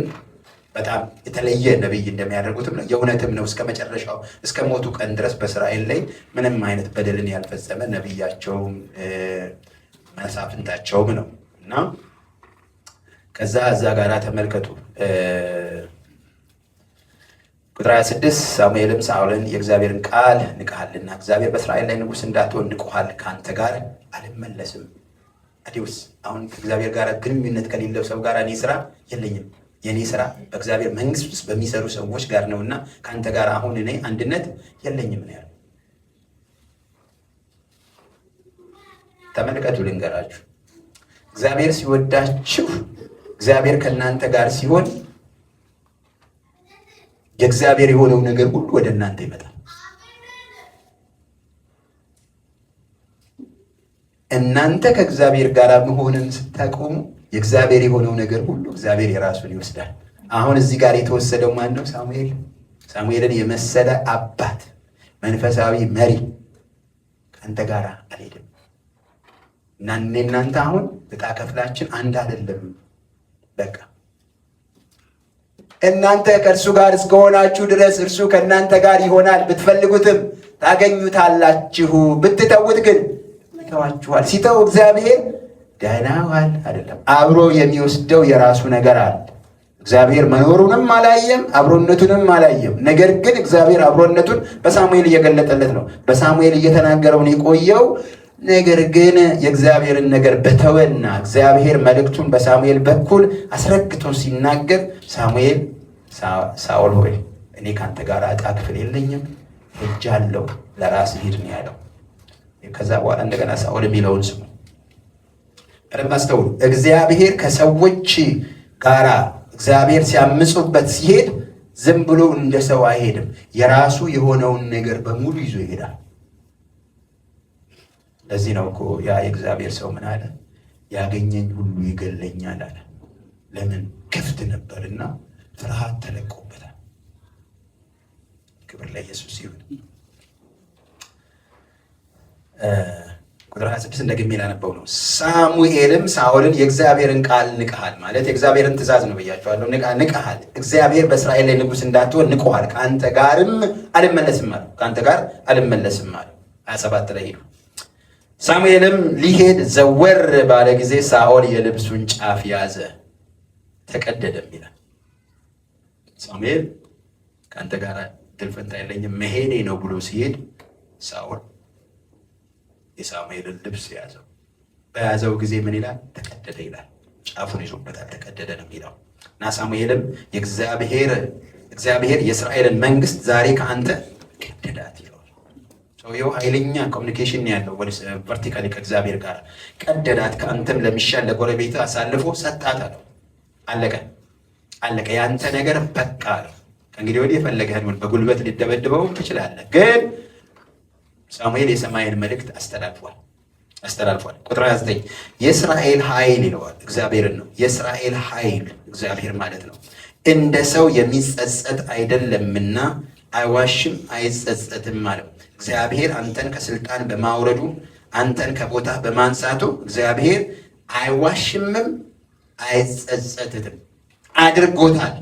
በጣም የተለየ ነቢይ እንደሚያደርጉትም ነው፣ የእውነትም ነው። እስከ መጨረሻው እስከ ሞቱ ቀን ድረስ በእስራኤል ላይ ምንም አይነት በደልን ያልፈጸመ ነቢያቸውም መሳፍንታቸውም ነው። እና ከዛ እዛ ጋር ተመልከቱ ቁጥር 26 ሳሙኤልም ሳኦልን የእግዚአብሔርን ቃል ንቀሃልና እግዚአብሔር በእስራኤል ላይ ንጉሥ እንዳትሆን ንቆሃል፣ ከአንተ ጋር አልመለስም። አዲውስ አሁን ከእግዚአብሔር ጋር ግንኙነት ከሌለው ሰው ጋር እኔ ስራ የለኝም። የኔ ስራ በእግዚአብሔር መንግስት ውስጥ በሚሰሩ ሰዎች ጋር ነውና ከአንተ ጋር አሁን እኔ አንድነት የለኝም ነው ያለው። ተመልከቱ፣ ልንገራችሁ፣ እግዚአብሔር ሲወዳችሁ፣ እግዚአብሔር ከእናንተ ጋር ሲሆን የእግዚአብሔር የሆነው ነገር ሁሉ ወደ እናንተ ይመጣል። እናንተ ከእግዚአብሔር ጋር መሆንን ስታቆሙ የእግዚአብሔር የሆነው ነገር ሁሉ እግዚአብሔር የራሱን ይወስዳል። አሁን እዚህ ጋር የተወሰደው ማን ነው? ሳሙኤል። ሳሙኤልን የመሰለ አባት፣ መንፈሳዊ መሪ ከአንተ ጋር አልሄድም እና እናንተ አሁን ዕጣ ከፍላችን አንድ አይደለም። በቃ እናንተ ከእርሱ ጋር እስከሆናችሁ ድረስ እርሱ ከእናንተ ጋር ይሆናል፣ ብትፈልጉትም ታገኙታላችሁ፣ ብትተውት ግን ይተዋችኋል። ሲተው እግዚአብሔር ደህና ዋል አይደለም፣ አብሮ የሚወስደው የራሱ ነገር አለ። እግዚአብሔር መኖሩንም አላየም፣ አብሮነቱንም አላየም። ነገር ግን እግዚአብሔር አብሮነቱን በሳሙኤል እየገለጠለት ነው። በሳሙኤል እየተናገረውን የቆየው ነገር ግን የእግዚአብሔርን ነገር በተወና እግዚአብሔር መልእክቱን በሳሙኤል በኩል አስረግጦ ሲናገር ሳሙኤል ሳኦል ሆይ እኔ ካንተ ጋር ዕጣ ክፍል የለኝም፣ ሄጃለሁ፣ ለራስህ ሂድ ነው ያለው። ከዛ በኋላ እንደገና ሳኦል የሚለውን ስሙ። በደንብ አስተውሉ። እግዚአብሔር ከሰዎች ጋራ እግዚአብሔር ሲያምፁበት ሲሄድ ዝም ብሎ እንደ ሰው አይሄድም። የራሱ የሆነውን ነገር በሙሉ ይዞ ይሄዳል። ለዚህ ነው እኮ ያ የእግዚአብሔር ሰው ምን አለ? ያገኘኝ ሁሉ ይገለኛል አለ። ለምን? ክፍት ነበርና ፍርሃት ተለቆበታል። ክብር ለኢየሱስ ይሁን። ቁጥር 26 እንደግሜ ላነበው ነው። ሳሙኤልም ሳኦልን የእግዚአብሔርን ቃል ንቀሃል፣ ማለት የእግዚአብሔርን ትእዛዝ ነው ብያቸዋለሁ። ንቀሃል፣ እግዚአብሔር በእስራኤል ላይ ንጉሥ እንዳትሆን ንቆሃል፣ ከአንተ ጋርም አልመለስም አለው። ከአንተ ጋር አልመለስም አለው። 27 ላይ ሄዱ። ሳሙኤልም ሊሄድ ዘወር ባለ ጊዜ ሳኦል የልብሱን ጫፍ ያዘ፣ ተቀደደም ይላል። ሳሙኤል ከአንተ ጋር ድል ፈንታ የለኝም መሄዴ ነው ብሎ ሲሄድ ሳኦል የሳሙኤልን ልብስ ያዘው። በያዘው ጊዜ ምን ይላል? ተቀደደ ይላል። ጫፉን ይዞበታል፣ ተቀደደ ነው የሚለው። እና ሳሙኤልም እግዚአብሔር የእስራኤልን መንግስት ዛሬ ከአንተ ቀደዳት ይለዋል። ሰውየው ኃይለኛ ኮሚኒኬሽን ያለው ወደ ቨርቲካሊ ከእግዚአብሔር ጋር ቀደዳት፣ ከአንተም ለሚሻል ለጎረቤት አሳልፎ ሰጣት አለው። አለቀ። ያንተ ነገር በቃ አለው። ከእንግዲህ ወዲህ የፈለገህን በጉልበት ሊደበድበው ትችላለህ፣ ግን ሳሙኤል የሰማይን መልእክት አስተላልፏል። ቁጥር 29 የእስራኤል ኃይል ይለዋል። እግዚአብሔርን ነው። የእስራኤል ኃይል እግዚአብሔር ማለት ነው። እንደ ሰው የሚጸጸት አይደለምና አይዋሽም አይጸጸትም አለው። እግዚአብሔር አንተን ከስልጣን በማውረዱ አንተን ከቦታ በማንሳቱ እግዚአብሔር አይዋሽምም አይጸጸትም። አድርጎታል።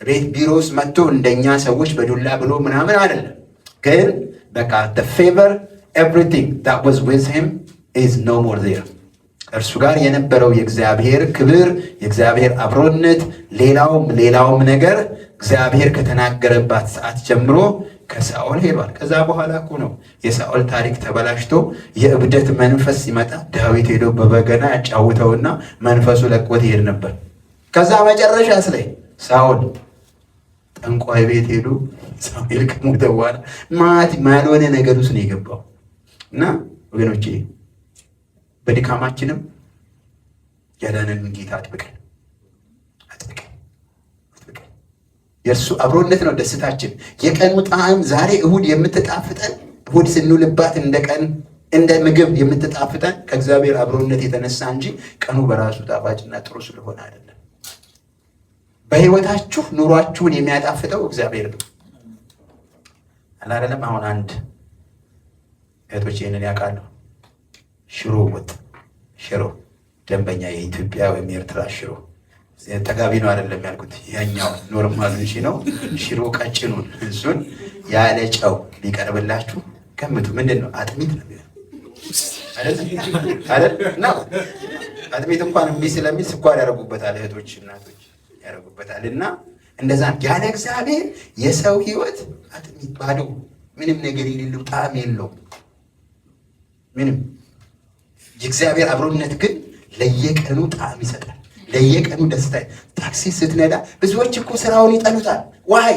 ቤት ቢሮስ መጥቶ እንደኛ ሰዎች በዱላ ብሎ ምናምን አይደለም፣ ግን በቃ the favor everything that was with him is no more there። እርሱ ጋር የነበረው የእግዚአብሔር ክብር፣ የእግዚአብሔር አብሮነት፣ ሌላውም ነገር እግዚአብሔር ከተናገረባት ሰዓት ጀምሮ ከሳኦል ሄዷል። ከዛ በኋላ እኮ ነው የሳኦል ታሪክ ተበላሽቶ የእብደት መንፈስ ሲመጣ ዳዊት ሄዶ በበገና ያጫውተውና መንፈሱ ለቆት ይሄድ ነበር። ከዛ መጨረሻስ ላይ ሳኦል ጠንቋይ ቤት ሄዶ ሳሙኤል ከሞተ በኋላ ማልሆነ ነገር ውስጥ ነው የገባው። እና ወገኖቼ በድካማችንም ያዳነንን ጌታ አጥብቀን የእርሱ አብሮነት ነው ደስታችን። የቀኑ ጣዕም ዛሬ እሁድ የምትጣፍጠን እሁድ ስንውልባት እንደ ምግብ የምትጣፍጠን ከእግዚአብሔር አብሮነት የተነሳ እንጂ ቀኑ በራሱ ጣፋጭና ጥሩ ስለሆነ አይደለም። በሕይወታችሁ ኑሯችሁን የሚያጣፍጠው እግዚአብሔር ነው አይደለም። አሁን አንድ እህቶች ይህንን ያውቃሉ። ሽሮ ወጥ ደንበኛ የኢትዮጵያ ወይም የኤርትራ ሽሮ ተጋቢ ነው አይደለም ያልኩት፣ ያኛው ኖርማል ነው። ሽሮ ቀጭኑን እሱን ያለ ጨው ሊቀርብላችሁ ገምቱ። ምንድን ነው? አጥሚት ነው አይደል? ነው አጥሚት እንኳን እምቢ ስለሚል ስኳር ያደርጉበታል፣ እህቶች እናቶች ያደርጉበታል። እና እንደዛ ያለ እግዚአብሔር የሰው ህይወት አጥሚት ባዶ፣ ምንም ነገር የሌለው ጣዕም የለው ምንም። የእግዚአብሔር አብሮነት ግን ለየቀኑ ጣዕም ይሰጣል፣ ለየቀኑ ደስታ። ታክሲ ስትነዳ ብዙዎች እኮ ስራውን ይጠሉታል። ዋይ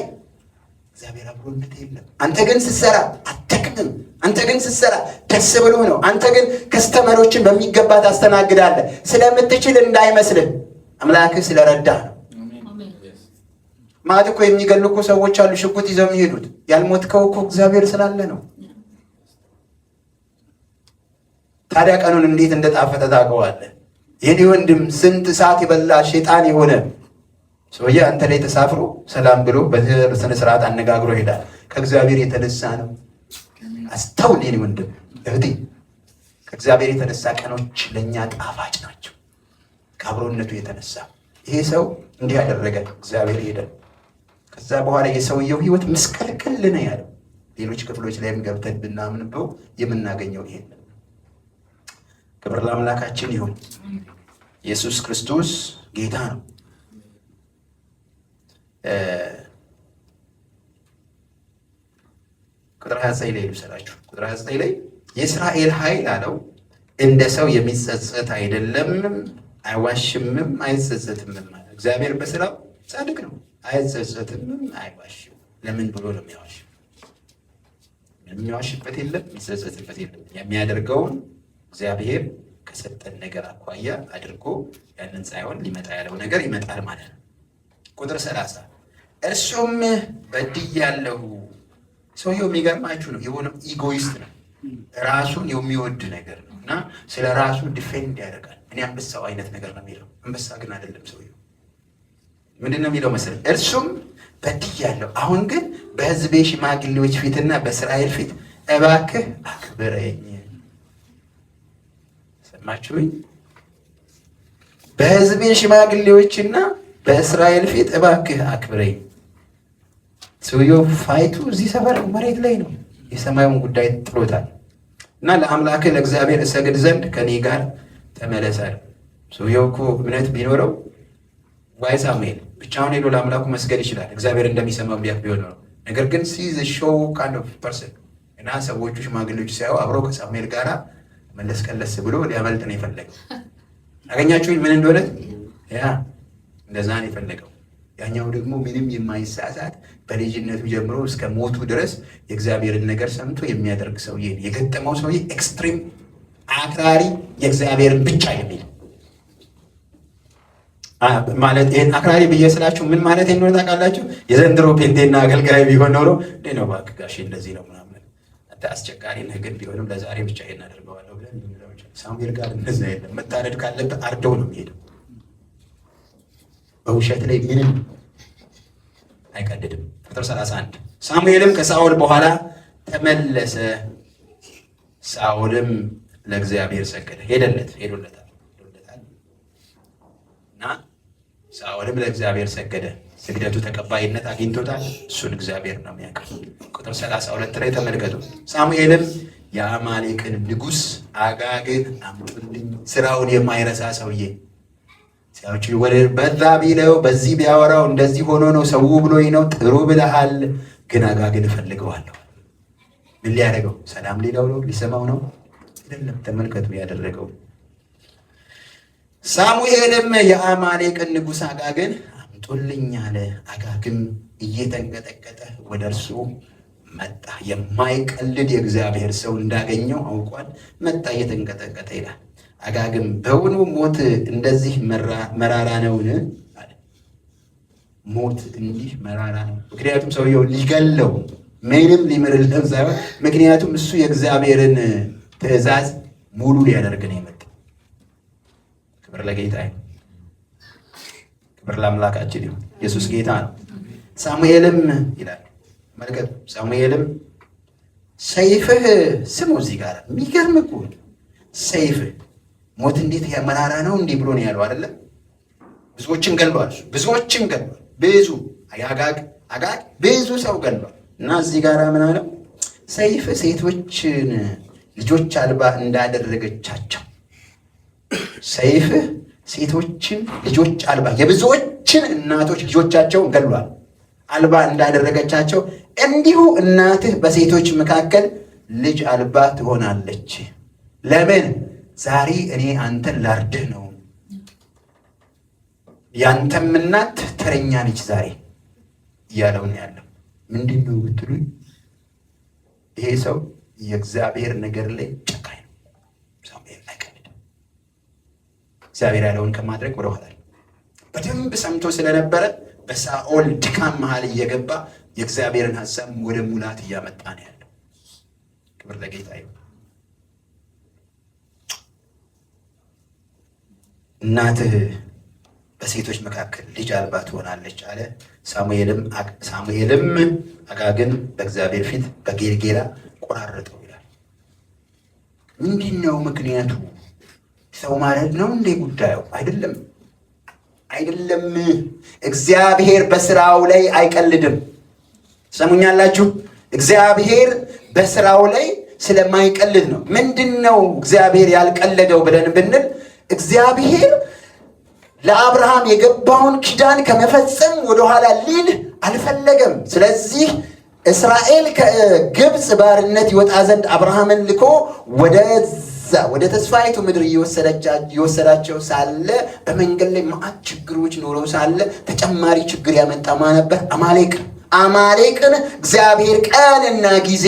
እግዚአብሔር አብሮነት የለም። አንተ ግን ስትሰራ አትደክምም። አንተ ግን ስትሰራ ደስ ብሎ ነው። አንተ ግን ከስተመሮችን በሚገባ ታስተናግዳለህ። ስለምትችል እንዳይመስልን አምላክህ ስለረዳ ነው። ማለት እኮ የሚገሉ እኮ ሰዎች አሉ፣ ሽጉጥ ይዘው የሚሄዱት። ያልሞትከው እኮ እግዚአብሔር ስላለ ነው። ታዲያ ቀኑን እንዴት እንደጣፈጠ ታውቀዋለህ? የኔ ወንድም ስንት ሰዓት የበላ ሸይጣን የሆነ ሰውዬ አንተ ላይ ተሳፍሮ ሰላም ብሎ በስነ ስርዓት አነጋግሮ ይሄዳል። ከእግዚአብሔር የተነሳ ነው። አስተውል የኔ ወንድም እህቴ፣ ከእግዚአብሔር የተነሳ ቀኖች ለእኛ ጣፋጭ ናቸው። ከአብሮነቱ የተነሳ ይሄ ሰው እንዲህ ያደረገ እግዚአብሔር ሄደ። ከዛ በኋላ የሰውየው ህይወት ምስቅልቅል ነው ያለው። ሌሎች ክፍሎች ላይም ገብተን ብናምንበው የምናገኘው ይሄን። ክብር ለአምላካችን ይሁን። ኢየሱስ ክርስቶስ ጌታ ነው። ቁጥር 29 ላይ ልውሰዳችሁ። ቁጥር 29 ላይ የእስራኤል ኃይል አለው እንደ ሰው የሚጸጸት አይደለም፣ አይዋሽምም፣ አይጸጸትምም ማለት። እግዚአብሔር በስራው ጻድቅ ነው፣ አይጸጸትምም፣ አይዋሽም። ለምን ብሎ ነው የሚያዋሽ? የሚዋሽበት የለም፣ የሚጸጸትበት የለም። የሚያደርገውን እግዚአብሔር ከሰጠን ነገር አኳያ አድርጎ ያንን ሳይሆን ሊመጣ ያለው ነገር ይመጣል ማለት ነው። ቁጥር 30 እርሱም በድያለሁ። ሰውየው የሚገርማችሁ ነው፣ የሆነ ኢጎይስት ነው፣ ራሱን የሚወድ ነገር ነው እና ስለ ራሱ ዲፌንድ ያደርጋል። እኔ አንበሳው አይነት ነገር ነው የሚለው። አንበሳ ግን አይደለም ሰውየው። ምንድን ነው የሚለው መሰለህ? እርሱም በድያለሁ፣ አሁን ግን በሕዝቤ ሽማግሌዎች ፊትና በእስራኤል ፊት እባክህ አክብረኝ። ሰማችሁኝ? በሕዝቤ ሽማግሌዎችና በእስራኤል ፊት እባክህ አክብረኝ። ሰውየው ፋይቱ እዚህ ሰፈር መሬት ላይ ነው። የሰማዩን ጉዳይ ጥሎታል እና ለአምላክህ ለእግዚአብሔር እሰግድ ዘንድ ከኔ ጋር ተመለሳል። ሰውየው እኮ እምነት ቢኖረው ዋይ ሳሙኤል ብቻውን ሄዶ ለአምላኩ መስገድ ይችላል፣ እግዚአብሔር እንደሚሰማው ቢያክ ቢሆን ነው። ነገር ግን ሲዝ ሾው ካንድ ኦፍ ፐርሰን እና ሰዎቹ ሽማግሌዎች ሲያዩ አብረው ከሳሙኤል ጋር መለስ ቀለስ ብሎ ሊያመልጥ ነው የፈለገው። አገኛችሁኝ? ምን እንደሆነ ያ እንደዛ ነው የፈለገው። ያኛው ደግሞ ምንም የማይሳሳት በልጅነቱ ጀምሮ እስከ ሞቱ ድረስ የእግዚአብሔርን ነገር ሰምቶ የሚያደርግ ሰውዬ የገጠመው ሰውዬ ኤክስትሪም አክራሪ፣ የእግዚአብሔርን ብቻ የሚል ማለት። ይሄን አክራሪ ብዬ ስላችሁ ምን ማለት እንደሆነ ታውቃላችሁ? የዘንድሮ ፔንቴና አገልጋይ ቢሆን ኖሮ እንዴ ነው እባክህ ጋሼ እንደዚህ ነው ምናምን፣ አንተ አስቸጋሪ ነህ፣ ግን ቢሆንም ለዛሬ ብቻ ይሄን አደርገዋለሁ ብለን ሳሙኤል ጋር እንደዛ የለም። መታረድ ካለበት አርደው ነው የሚሄደው። በውሸት ላይ ምንም አይቀድድም። ቁጥር 31 ሳሙኤልም ከሳኦል በኋላ ተመለሰ፣ ሳኦልም ለእግዚአብሔር ሰገደ። ሄዶለታል እና ሳኦልም ለእግዚአብሔር ሰገደ። ስግደቱ ተቀባይነት አግኝቶታል። እሱን እግዚአብሔር ነው የሚያውቀው። ቁጥር 32 ላይ ተመልከቱ። ሳሙኤልም የአማሌቅን ንጉሥ አጋግን አምጡልኝ ስራውን የማይረሳ ሰውዬ ሲያውጪ ወደ በዛ ቢለው በዚህ ቢያወራው እንደዚህ ሆኖ ነው ሰው ብሎኝ ነው ጥሩ ብለሃል፣ ግን አጋግን እፈልገዋለሁ። ምን ሊያደርገው? ሰላም ሊለው ነው? ሊሰማው ነው? አይደለም። ተመልከቱ ያደረገው። ሳሙኤልም የአማሌቅን ንጉሥ አጋግን አምጡልኝ አለ። አጋግም እየተንቀጠቀጠ ወደ እርሱ መጣ። የማይቀልድ የእግዚአብሔር ሰው እንዳገኘው አውቋል። መጣ እየተንቀጠቀጠ ይላል። አጋግም በውኑ ሞት እንደዚህ መራራ ነውን አለ። ሞት እንዲህ መራራ ነው። ምክንያቱም ሰውየው ሊገለው ምንም ሊምርልን ሳይሆን ምክንያቱም እሱ የእግዚአብሔርን ትእዛዝ ሙሉ ሊያደርግ ነው የመጣው። ክብር ለጌታ ይሁን። ክብር ለአምላካችን ይሁን። ኢየሱስ ጌታ ነው። ሳሙኤልም ይላል መልከቱ። ሳሙኤልም ሰይፍህ ስሙ። እዚህ ጋር የሚገርም እኮ ሰይፍህ ሞት እንዴት መራራ ነው እንዲህ ብሎ ነው ያለው አይደለም። ብዙዎችን ገሏል። ብዙዎችን ገሏል። ብዙ አጋግ ብዙ ሰው ገሏል። እና እዚህ ጋር ምን አለው? ሰይፍ ሴቶችን ልጆች አልባ እንዳደረገቻቸው፣ ሰይፍ ሴቶችን ልጆች አልባ የብዙዎችን እናቶች ልጆቻቸውን ገሏል አልባ እንዳደረገቻቸው እንዲሁ እናትህ በሴቶች መካከል ልጅ አልባ ትሆናለች። ለምን? ዛሬ እኔ አንተን ላርድህ ነው። ያንተም እናት ተረኛ ነች ዛሬ እያለው ነው ያለው። ምንድን ነው ብትሉኝ፣ ይሄ ሰው የእግዚአብሔር ነገር ላይ ጨካኝ ነው። ሳሙኤል አይቀልድም። እግዚአብሔር ያለውን ከማድረግ ወደኋላ በደንብ ሰምቶ ስለነበረ በሳኦል ድካም መሃል እየገባ የእግዚአብሔርን ሐሳብ ወደ ሙላት እያመጣ ነው ያለው። ክብር ለጌታ ይሁን። እናትህ በሴቶች መካከል ልጅ አልባ ትሆናለች አለ። ሳሙኤልም አጋግን በእግዚአብሔር ፊት በጌልጌላ ቆራረጠው ይላል። ምንድን ነው ምክንያቱ? ሰው ማለት ነው እንዴ ጉዳዩ? አይደለም። እግዚአብሔር በስራው ላይ አይቀልድም። ሰሙኛላችሁ? እግዚአብሔር በስራው ላይ ስለማይቀልድ ነው። ምንድን ነው እግዚአብሔር ያልቀለደው ብለን ብንል እግዚአብሔር ለአብርሃም የገባውን ኪዳን ከመፈጸም ወደኋላ ሊል አልፈለገም። ስለዚህ እስራኤል ከግብፅ ባርነት ይወጣ ዘንድ አብርሃምን ልኮ ወደ ተስፋይቱ ምድር እየወሰዳቸው ሳለ በመንገድ ላይ መዓት ችግሮች ኖረው ሳለ ተጨማሪ ችግር ያመጣ ማን ነበር? አማሌቅን እግዚአብሔር ቀንና ጊዜ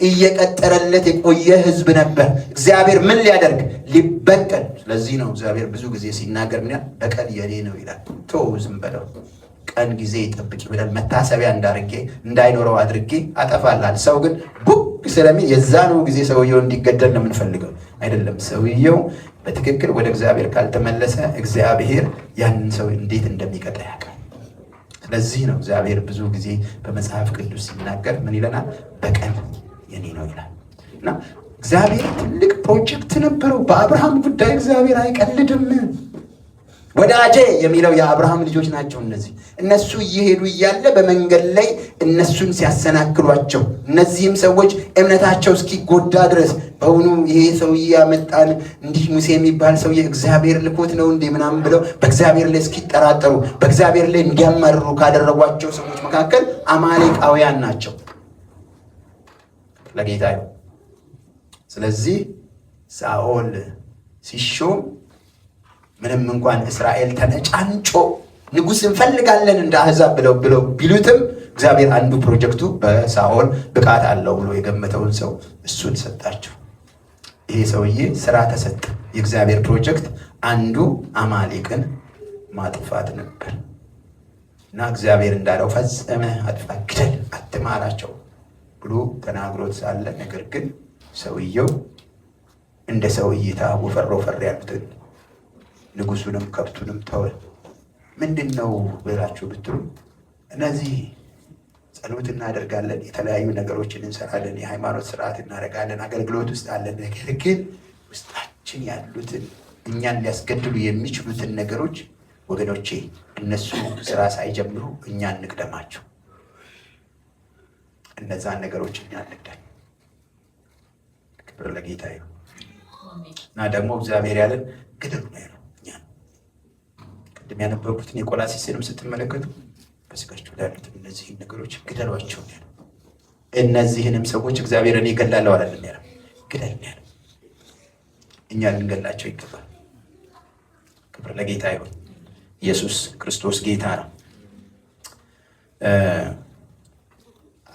እየቀጠረለት የቆየ ሕዝብ ነበር። እግዚአብሔር ምን ሊያደርግ? ሊበቀል። ስለዚህ ነው እግዚአብሔር ብዙ ጊዜ ሲናገር ምን ያህል በቀል የኔ ነው ይላል። ተው ዝም በለው፣ ቀን ጊዜ ጠብቂ ብለን መታሰቢያ እንዳይኖረው አድርጌ አጠፋላል። ሰው ግን ቡቅ ስለሚል የዛኑ ጊዜ ሰውየው እንዲገደል ነው የምንፈልገው አይደለም። ሰውየው በትክክል ወደ እግዚአብሔር ካልተመለሰ እግዚአብሔር ያንን ሰው እንዴት እንደሚቀጣ ያውቃል። ስለዚህ ነው እግዚአብሔር ብዙ ጊዜ በመጽሐፍ ቅዱስ ሲናገር ምን ይለናል? በቀል የኔ ነው ይላል። እና እግዚአብሔር ትልቅ ፕሮጀክት ነበረው በአብርሃም ጉዳይ። እግዚአብሔር አይቀልድም። ወዳጄ የሚለው የአብርሃም ልጆች ናቸው እነዚህ። እነሱ እየሄዱ እያለ በመንገድ ላይ እነሱን ሲያሰናክሏቸው፣ እነዚህም ሰዎች እምነታቸው እስኪጎዳ ድረስ በእውኑ ይሄ ሰውዬ ያመጣን እንዲህ ሙሴ የሚባል ሰውዬ እግዚአብሔር ልኮት ነው እንዴ ምናምን ብለው በእግዚአብሔር ላይ እስኪጠራጠሩ በእግዚአብሔር ላይ እንዲያማርሩ ካደረጓቸው ሰዎች መካከል አማሌቃውያን ናቸው። ለጌታ ይሁን። ስለዚህ ሳኦል ሲሾም ምንም እንኳን እስራኤል ተነጫንጮ ንጉሥ እንፈልጋለን እንደ አሕዛብ ብለው ቢሉትም እግዚአብሔር አንዱ ፕሮጀክቱ በሳኦል ብቃት አለው ብሎ የገመተውን ሰው እሱን ሰጣቸው። ይሄ ሰውዬ ስራ ተሰጠ። የእግዚአብሔር ፕሮጀክት አንዱ አማሌቅን ማጥፋት ነበር እና እግዚአብሔር እንዳለው ፈጽመ አጥፋ፣ ግደል፣ አትማራቸው ብሎ ተናግሮት ሳለ ነገር ግን ሰውየው እንደ ሰው እይታ ወፈር ያሉትን ንጉሱንም ከብቱንም ተወ። ምንድን ነው ብላችሁ ብትሉ እነዚህ ጸሎት እናደርጋለን፣ የተለያዩ ነገሮችን እንሰራለን፣ የሃይማኖት ስርዓት እናደርጋለን፣ አገልግሎት ውስጥ አለን። ነገር ግን ውስጣችን ያሉትን እኛን ሊያስገድሉ የሚችሉትን ነገሮች ወገኖቼ እነሱ ስራ ሳይጀምሩ እኛ እንቅደማቸው። እነዛን ነገሮች እኛ እንቅደም። ክብር ለጌታ ይሁን። እና ደግሞ እግዚአብሔር ያለን ግደሉ ነው ያለው። እኛ ቅድም ያነበብኩትን የቆላስይስንም ስትመለከቱ በስጋችሁ ላይ ያሉትን እነዚህን ነገሮች ግደሏቸው ነው ያለው። እነዚህንም ሰዎች እግዚአብሔር እኔ እገላለሁ አላለም ያለው፣ ግደል ነው ያለው። እኛ ልንገላቸው ይገባል። ክብር ለጌታ ይሁን። ኢየሱስ ክርስቶስ ጌታ ነው።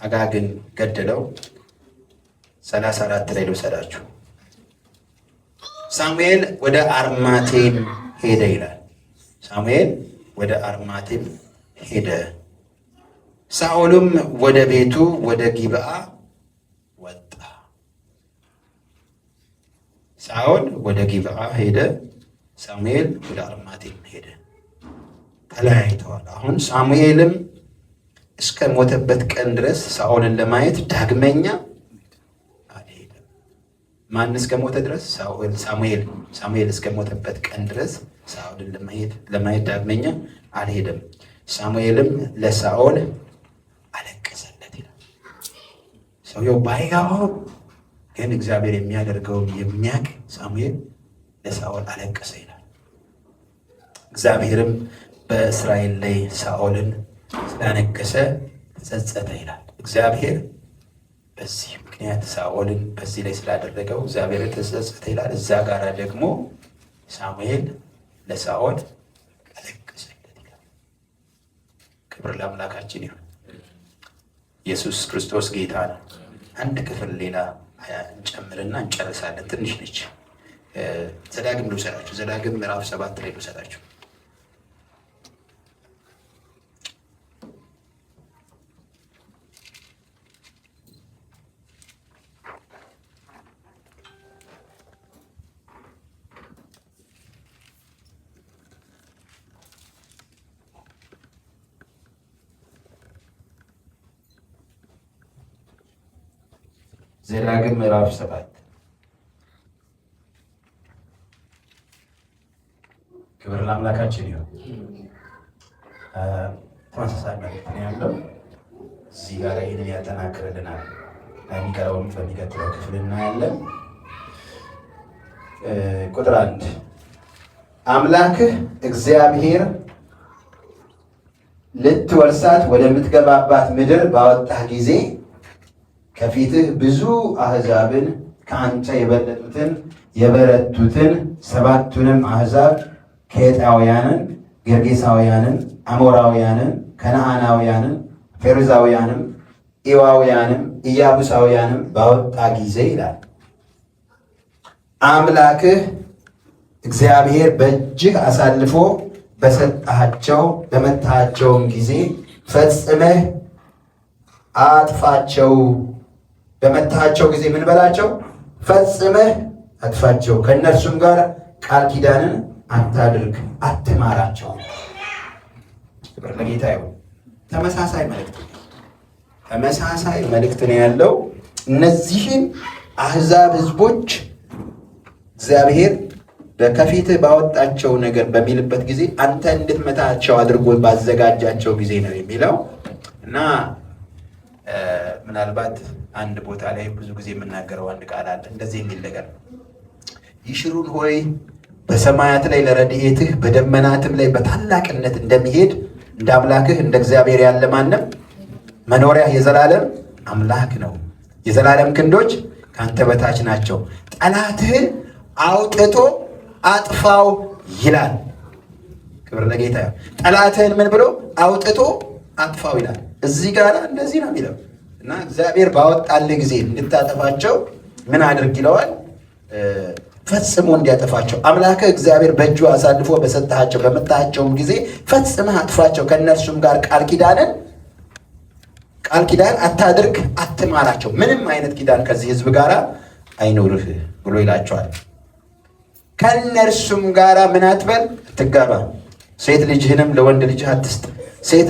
አጋግን ገደለው። 34 ላይ ልውሰዳችሁ። ሳሙኤል ወደ አርማቴም ሄደ ይላል። ሳሙኤል ወደ አርማቴም ሄደ፣ ሳኦልም ወደ ቤቱ ወደ ጊብዓ ወጣ። ሳኦል ወደ ጊብዓ ሄደ፣ ሳሙኤል ወደ አርማቴም ሄደ። ተለያይተዋል። አሁን ሳሙኤልም እስከ ሞተበት ቀን ድረስ ሳኦልን ለማየት ዳግመኛ አልሄደም። ማን እስከ ሞተ ድረስ? ሳሙኤል እስከ ሞተበት ቀን ድረስ ሳኦልን ለማየት ዳግመኛ አልሄደም። ሳሙኤልም ለሳኦል አለቀሰለት ይላል። ሰውየው ባይገባው ግን እግዚአብሔር የሚያደርገውን የሚያውቅ ሳሙኤል ለሳኦል አለቀሰ ይላል። እግዚአብሔርም በእስራኤል ላይ ሳኦልን ስላነገሰ ተጸጸተ ይላል። እግዚአብሔር በዚህ ምክንያት ሳኦልን በዚህ ላይ ስላደረገው እግዚአብሔር ተጸጸተ ይላል። እዛ ጋር ደግሞ ሳሙኤል ለሳኦል አለቀሰለት ይላል። ክብር ለአምላካችን ይሁን። ኢየሱስ ክርስቶስ ጌታ ነው። አንድ ክፍል ሌላ እንጨምርና እንጨርሳለን። ትንሽ ነች። ዘዳግም ልውሰዳችሁ። ዘዳግም ምዕራፍ 7 ላይ ልውሰዳችሁ። ዘዳግም ምዕራፍ 7 ክብር ለአምላካችን ይሁን። ተመሳሳይ መልእክት ነው ያለው። እዚህ ጋር ይህንን ያጠናክርልናል። የሚቀረውን በሚቀጥለው ክፍል እናያለን። ቁጥር 1 አምላክህ እግዚአብሔር ልትወርሳት ወደምትገባባት ምድር ባወጣህ ጊዜ ከፊትህ ብዙ አሕዛብን ከአንተ የበለጡትን የበረቱትን 7ቱንም አሕዛብ ኬጣውያንን፣ ጌርጌሳውያንን፣ አሞራውያንን፣ ከነዓናውያንን፣ ፌርዛውያንም፣ ኢዋውያንም፣ ኢያቡሳውያንም ባወጣ ጊዜ ይላል አምላክህ እግዚአብሔር በእጅህ አሳልፎ በሰጣቸው በመታቸውም ጊዜ ፈጽመህ አጥፋቸው። በመታቸው ጊዜ ምን በላቸው? ፈጽመህ አጥፋቸው። ከእነርሱም ጋር ቃል ኪዳንን አታድርግ፣ አትማራቸው። ክብር ለጌታ ይሁን። ተመሳሳይ መልእክት ነው ያለው። እነዚህን አሕዛብ ሕዝቦች እግዚአብሔር በከፊትህ ባወጣቸው ነገር በሚልበት ጊዜ አንተ እንድትመታቸው አድርጎ ባዘጋጃቸው ጊዜ ነው የሚለው እና ምናልባት አንድ ቦታ ላይ ብዙ ጊዜ የምናገረው አንድ ቃል አለ እንደዚህ የሚል ነገር ይሽሩን ሆይ በሰማያት ላይ ለረድኤትህ በደመናትም ላይ በታላቅነት እንደሚሄድ እንደ አምላክህ እንደ እግዚአብሔር ያለ ማንም መኖሪያ የዘላለም አምላክ ነው። የዘላለም ክንዶች ከአንተ በታች ናቸው። ጠላትህን አውጥቶ አጥፋው ይላል። ክብር ለጌታ። ጠላትህን ምን ብሎ አውጥቶ አጥፋው ይላል። እዚህ ጋር እንደዚህ ነው የሚለው እና እግዚአብሔር ባወጣልህ ጊዜ እንድታጠፋቸው ምን አድርግ ይለዋል? ፈጽሞ እንዲያጠፋቸው አምላክህ እግዚአብሔር በእጁ አሳልፎ በሰጣቸው በመታቸውም ጊዜ ፈጽመህ አጥፋቸው። ከእነርሱም ጋር ቃል ኪዳን አታድርግ፣ አትማራቸው። ምንም አይነት ኪዳን ከዚህ ሕዝብ ጋር አይኖርህ ብሎ ይላቸዋል። ከእነርሱም ጋር ምን አትበል? አትጋባ። ሴት ልጅህንም ለወንድ ልጅህ አትስጥ። ሴት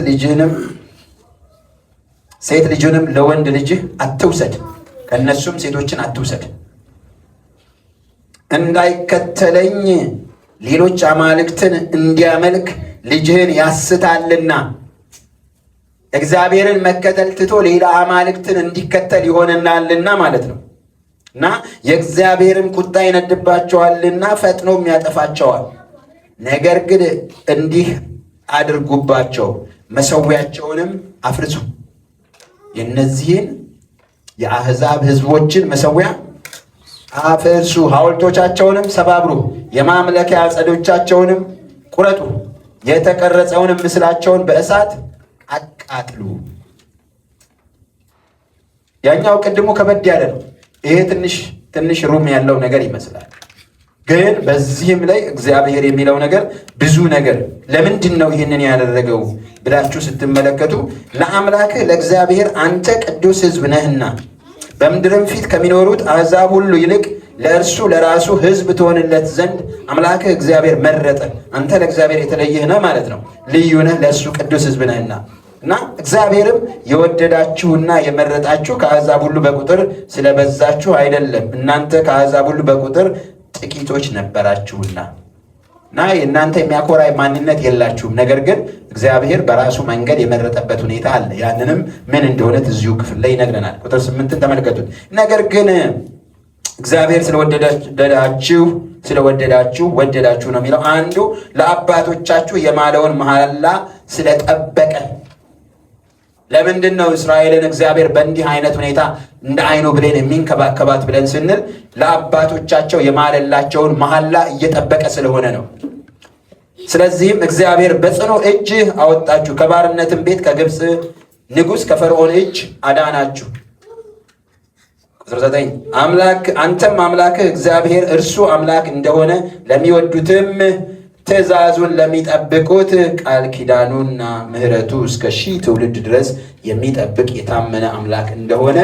ልጅንም ለወንድ ልጅህ አትውሰድ። ከእነሱም ሴቶችን አትውሰድ። እንዳይከተለኝ ሌሎች አማልክትን እንዲያመልክ ልጅህን ያስታልና። እግዚአብሔርን መከተል ትቶ ሌላ አማልክትን እንዲከተል ይሆንናልና ማለት ነው። እና የእግዚአብሔርም ቁጣ ይነድባቸዋልና ፈጥኖም ያጠፋቸዋል። ነገር ግን እንዲህ አድርጉባቸው፣ መሠዊያቸውንም አፍርሱ። የእነዚህን የአሕዛብ ሕዝቦችን መሠዊያ አፍርሱ፣ ሐውልቶቻቸውንም ሰባብሩ፣ የማምለኪያ ዐፀዶቻቸውንም ቁረጡ፣ የተቀረጸውንም ምስላቸውን በእሳት አቃጥሉ። ያኛው ቅድሙ ከበድ ያለ ነው። ይሄ ትንሽ ሩም ያለው ነገር ይመስላል። ግን በዚህም ላይ እግዚአብሔር የሚለው ነገር ብዙ ነገር። ለምንድን ነው ይህንን ያደረገው ብላችሁ ስትመለከቱ ለአምላክህ ለእግዚአብሔር አንተ ቅዱስ ሕዝብ ነህና በምድርም ፊት ከሚኖሩት አሕዛብ ሁሉ ይልቅ ለእርሱ ለራሱ ሕዝብ ትሆንለት ዘንድ አምላክህ እግዚአብሔር መረጠ። አንተ ለእግዚአብሔር የተለየህ ነህ ማለት ነው። ልዩ ነህ፣ ለእሱ ቅዱስ ሕዝብ ነህና እና እግዚአብሔርም የወደዳችሁና የመረጣችሁ ከአሕዛብ ሁሉ በቁጥር ስለበዛችሁ አይደለም፣ እናንተ ከአሕዛብ ሁሉ በቁጥር ጥቂቶች ነበራችሁና እና የእናንተ የሚያኮራ ማንነት የላችሁም። ነገር ግን እግዚአብሔር በራሱ መንገድ የመረጠበት ሁኔታ አለ። ያንንም ምን እንደሆነ እዚሁ ክፍል ላይ ይነግረናል። ቁጥር 8ን ተመልከቱት። ነገር ግን እግዚአብሔር ስለወደዳችሁ ወደዳችሁ ነው የሚለው። አንዱ ለአባቶቻችሁ የማለውን መሐላ ስለጠበቀ። ለምንድን ነው እስራኤልን እግዚአብሔር በእንዲህ አይነት ሁኔታ እንደ አይኑ ብሌን የሚንከባከባት ብለን ስንል ለአባቶቻቸው የማለላቸውን መሐላ እየጠበቀ ስለሆነ ነው። ስለዚህም እግዚአብሔር በጽኑ እጅ አወጣችሁ፣ ከባርነትም ቤት ከግብፅ ንጉሥ ከፈርዖን እጅ አዳናችሁ። ቁጥር 9 አንተም አምላክህ እግዚአብሔር እርሱ አምላክ እንደሆነ ለሚወዱትም ትእዛዙን ለሚጠብቁት ቃል ኪዳኑና ምሕረቱ እስከ 1000 ትውልድ ድረስ የሚጠብቅ የታመነ አምላክ እንደሆነ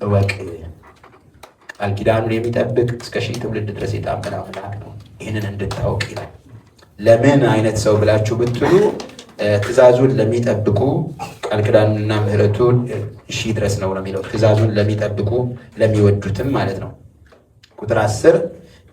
እወቅ። ቃል ኪዳኑን የሚጠብቅ እስከ 1000 ትውልድ ድረስ የታመነ አምላክ ነው። ይህንን እንድታውቅ ይላል። ለምን አይነት ሰው ብላችሁ ብትሉ ትእዛዙን ለሚጠብቁ ቃል ኪዳኑንና ምሕረቱን 1000 ድረስ ነው የሚለው። ትእዛዙን ለሚጠብቁ ለሚወዱትም ማለት ነው። ቁጥር 10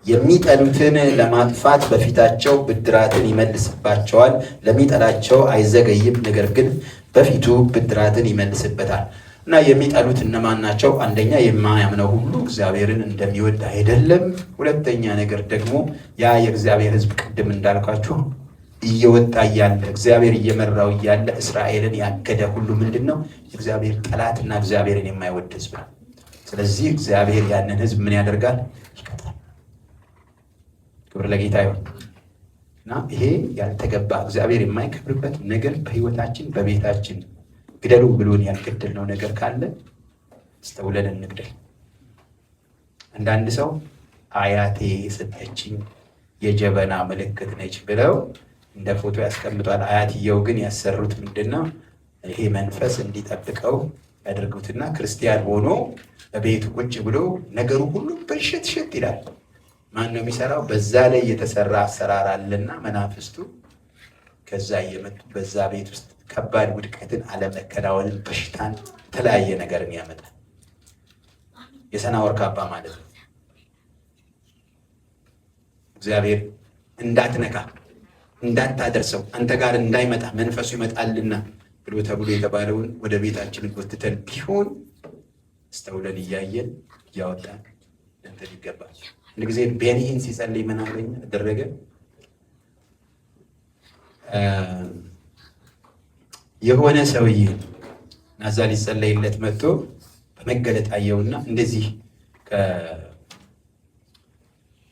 የሚጠሉትን ለማጥፋት በፊታቸው ብድራትን ይመልስባቸዋል። ለሚጠላቸው አይዘገይም፣ ነገር ግን በፊቱ ብድራትን ይመልስበታል። እና የሚጠሉት እነማን ናቸው? አንደኛ የማያምነው ሁሉ እግዚአብሔርን እንደሚወድ አይደለም። ሁለተኛ ነገር ደግሞ ያ የእግዚአብሔር ሕዝብ ቅድም እንዳልኳችሁ እየወጣ እያለ እግዚአብሔር እየመራው እያለ እስራኤልን ያገደ ሁሉ ምንድን ነው? የእግዚአብሔር ጠላትና እግዚአብሔርን የማይወድ ሕዝብ ነው። ስለዚህ እግዚአብሔር ያንን ሕዝብ ምን ያደርጋል? ክብር ለጌታ ይሁን። እና ይሄ ያልተገባ እግዚአብሔር የማይከብርበት ነገር በሕይወታችን በቤታችን ግደሉ ብሎን ያልገደልነው ነገር ካለ አስተውለን እንግደል። አንዳንድ ሰው አያቴ የሰጠችኝ የጀበና ምልክት ነች ብለው እንደ ፎቶ ያስቀምጧል። አያትየው ግን ያሰሩት ምንድነው? ይሄ መንፈስ እንዲጠብቀው ያደርጉትና ክርስቲያን ሆኖ በቤቱ ቁጭ ብሎ ነገሩ ሁሉ ብልሽት ይላል። ማን ነው የሚሰራው? በዛ ላይ የተሰራ አሰራር አለና መናፍስቱ ከዛ እየመጡ በዛ ቤት ውስጥ ከባድ ውድቀትን፣ አለመከናወንን፣ በሽታን፣ የተለያየ ነገርን ያመጣል። የሰናወር ካባ ማለት ነው። እግዚአብሔር እንዳትነካ እንዳታደርሰው አንተ ጋር እንዳይመጣ መንፈሱ ይመጣልና ብሎ ተብሎ የተባለውን ወደ ቤታችን ጎትተን ቢሆን አስተውለን እያየን እያወጣን እንትን ይገባል። አንድ ጊዜ ቤኒሂን ሲጸልይ ምን አደረገ? የሆነ ሰውዬ ናዛ ሊጸለይለት መጥቶ በመገለጥ አየውና እንደዚህ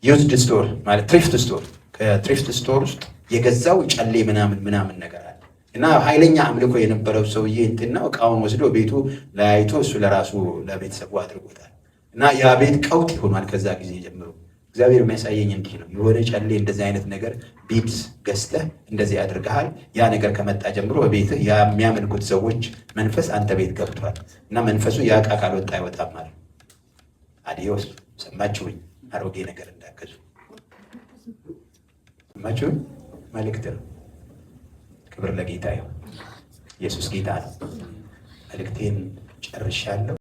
ከዩዝድ ስቶር ማለት ትሪፍት ስቶር ከትሪፍት ስቶር ውስጥ የገዛው ጨሌ ምናምን ነገር አለ እና ኃይለኛ አምልኮ የነበረው ሰውዬ እንትና እቃውን ወስዶ ቤቱ ለያይቶ እሱ ለራሱ ለቤተሰቡ አድርጎታል። እና ያ ቤት ቀውጥ ይሆናል። ከዛ ጊዜ ጀምሮ እግዚአብሔር የሚያሳየኝ እንዲህ ነው። የሆነ ጨሌ እንደዚህ አይነት ነገር ቢድስ ገዝተህ እንደዚህ አድርገሃል። ያ ነገር ከመጣ ጀምሮ በቤትህ የሚያመልኩት ሰዎች መንፈስ አንተ ቤት ገብቷል እና መንፈሱ ያ ዕቃ ካልወጣ አይወጣም ማለት አዲዮስ። ሰማችሁኝ? አሮጌ ነገር እንዳገዙ ሰማችሁኝ? መልእክት ነው። ክብር ለጌታ ይሁን። ኢየሱስ ጌታ ነው። መልእክቴን ጨርሻለሁ።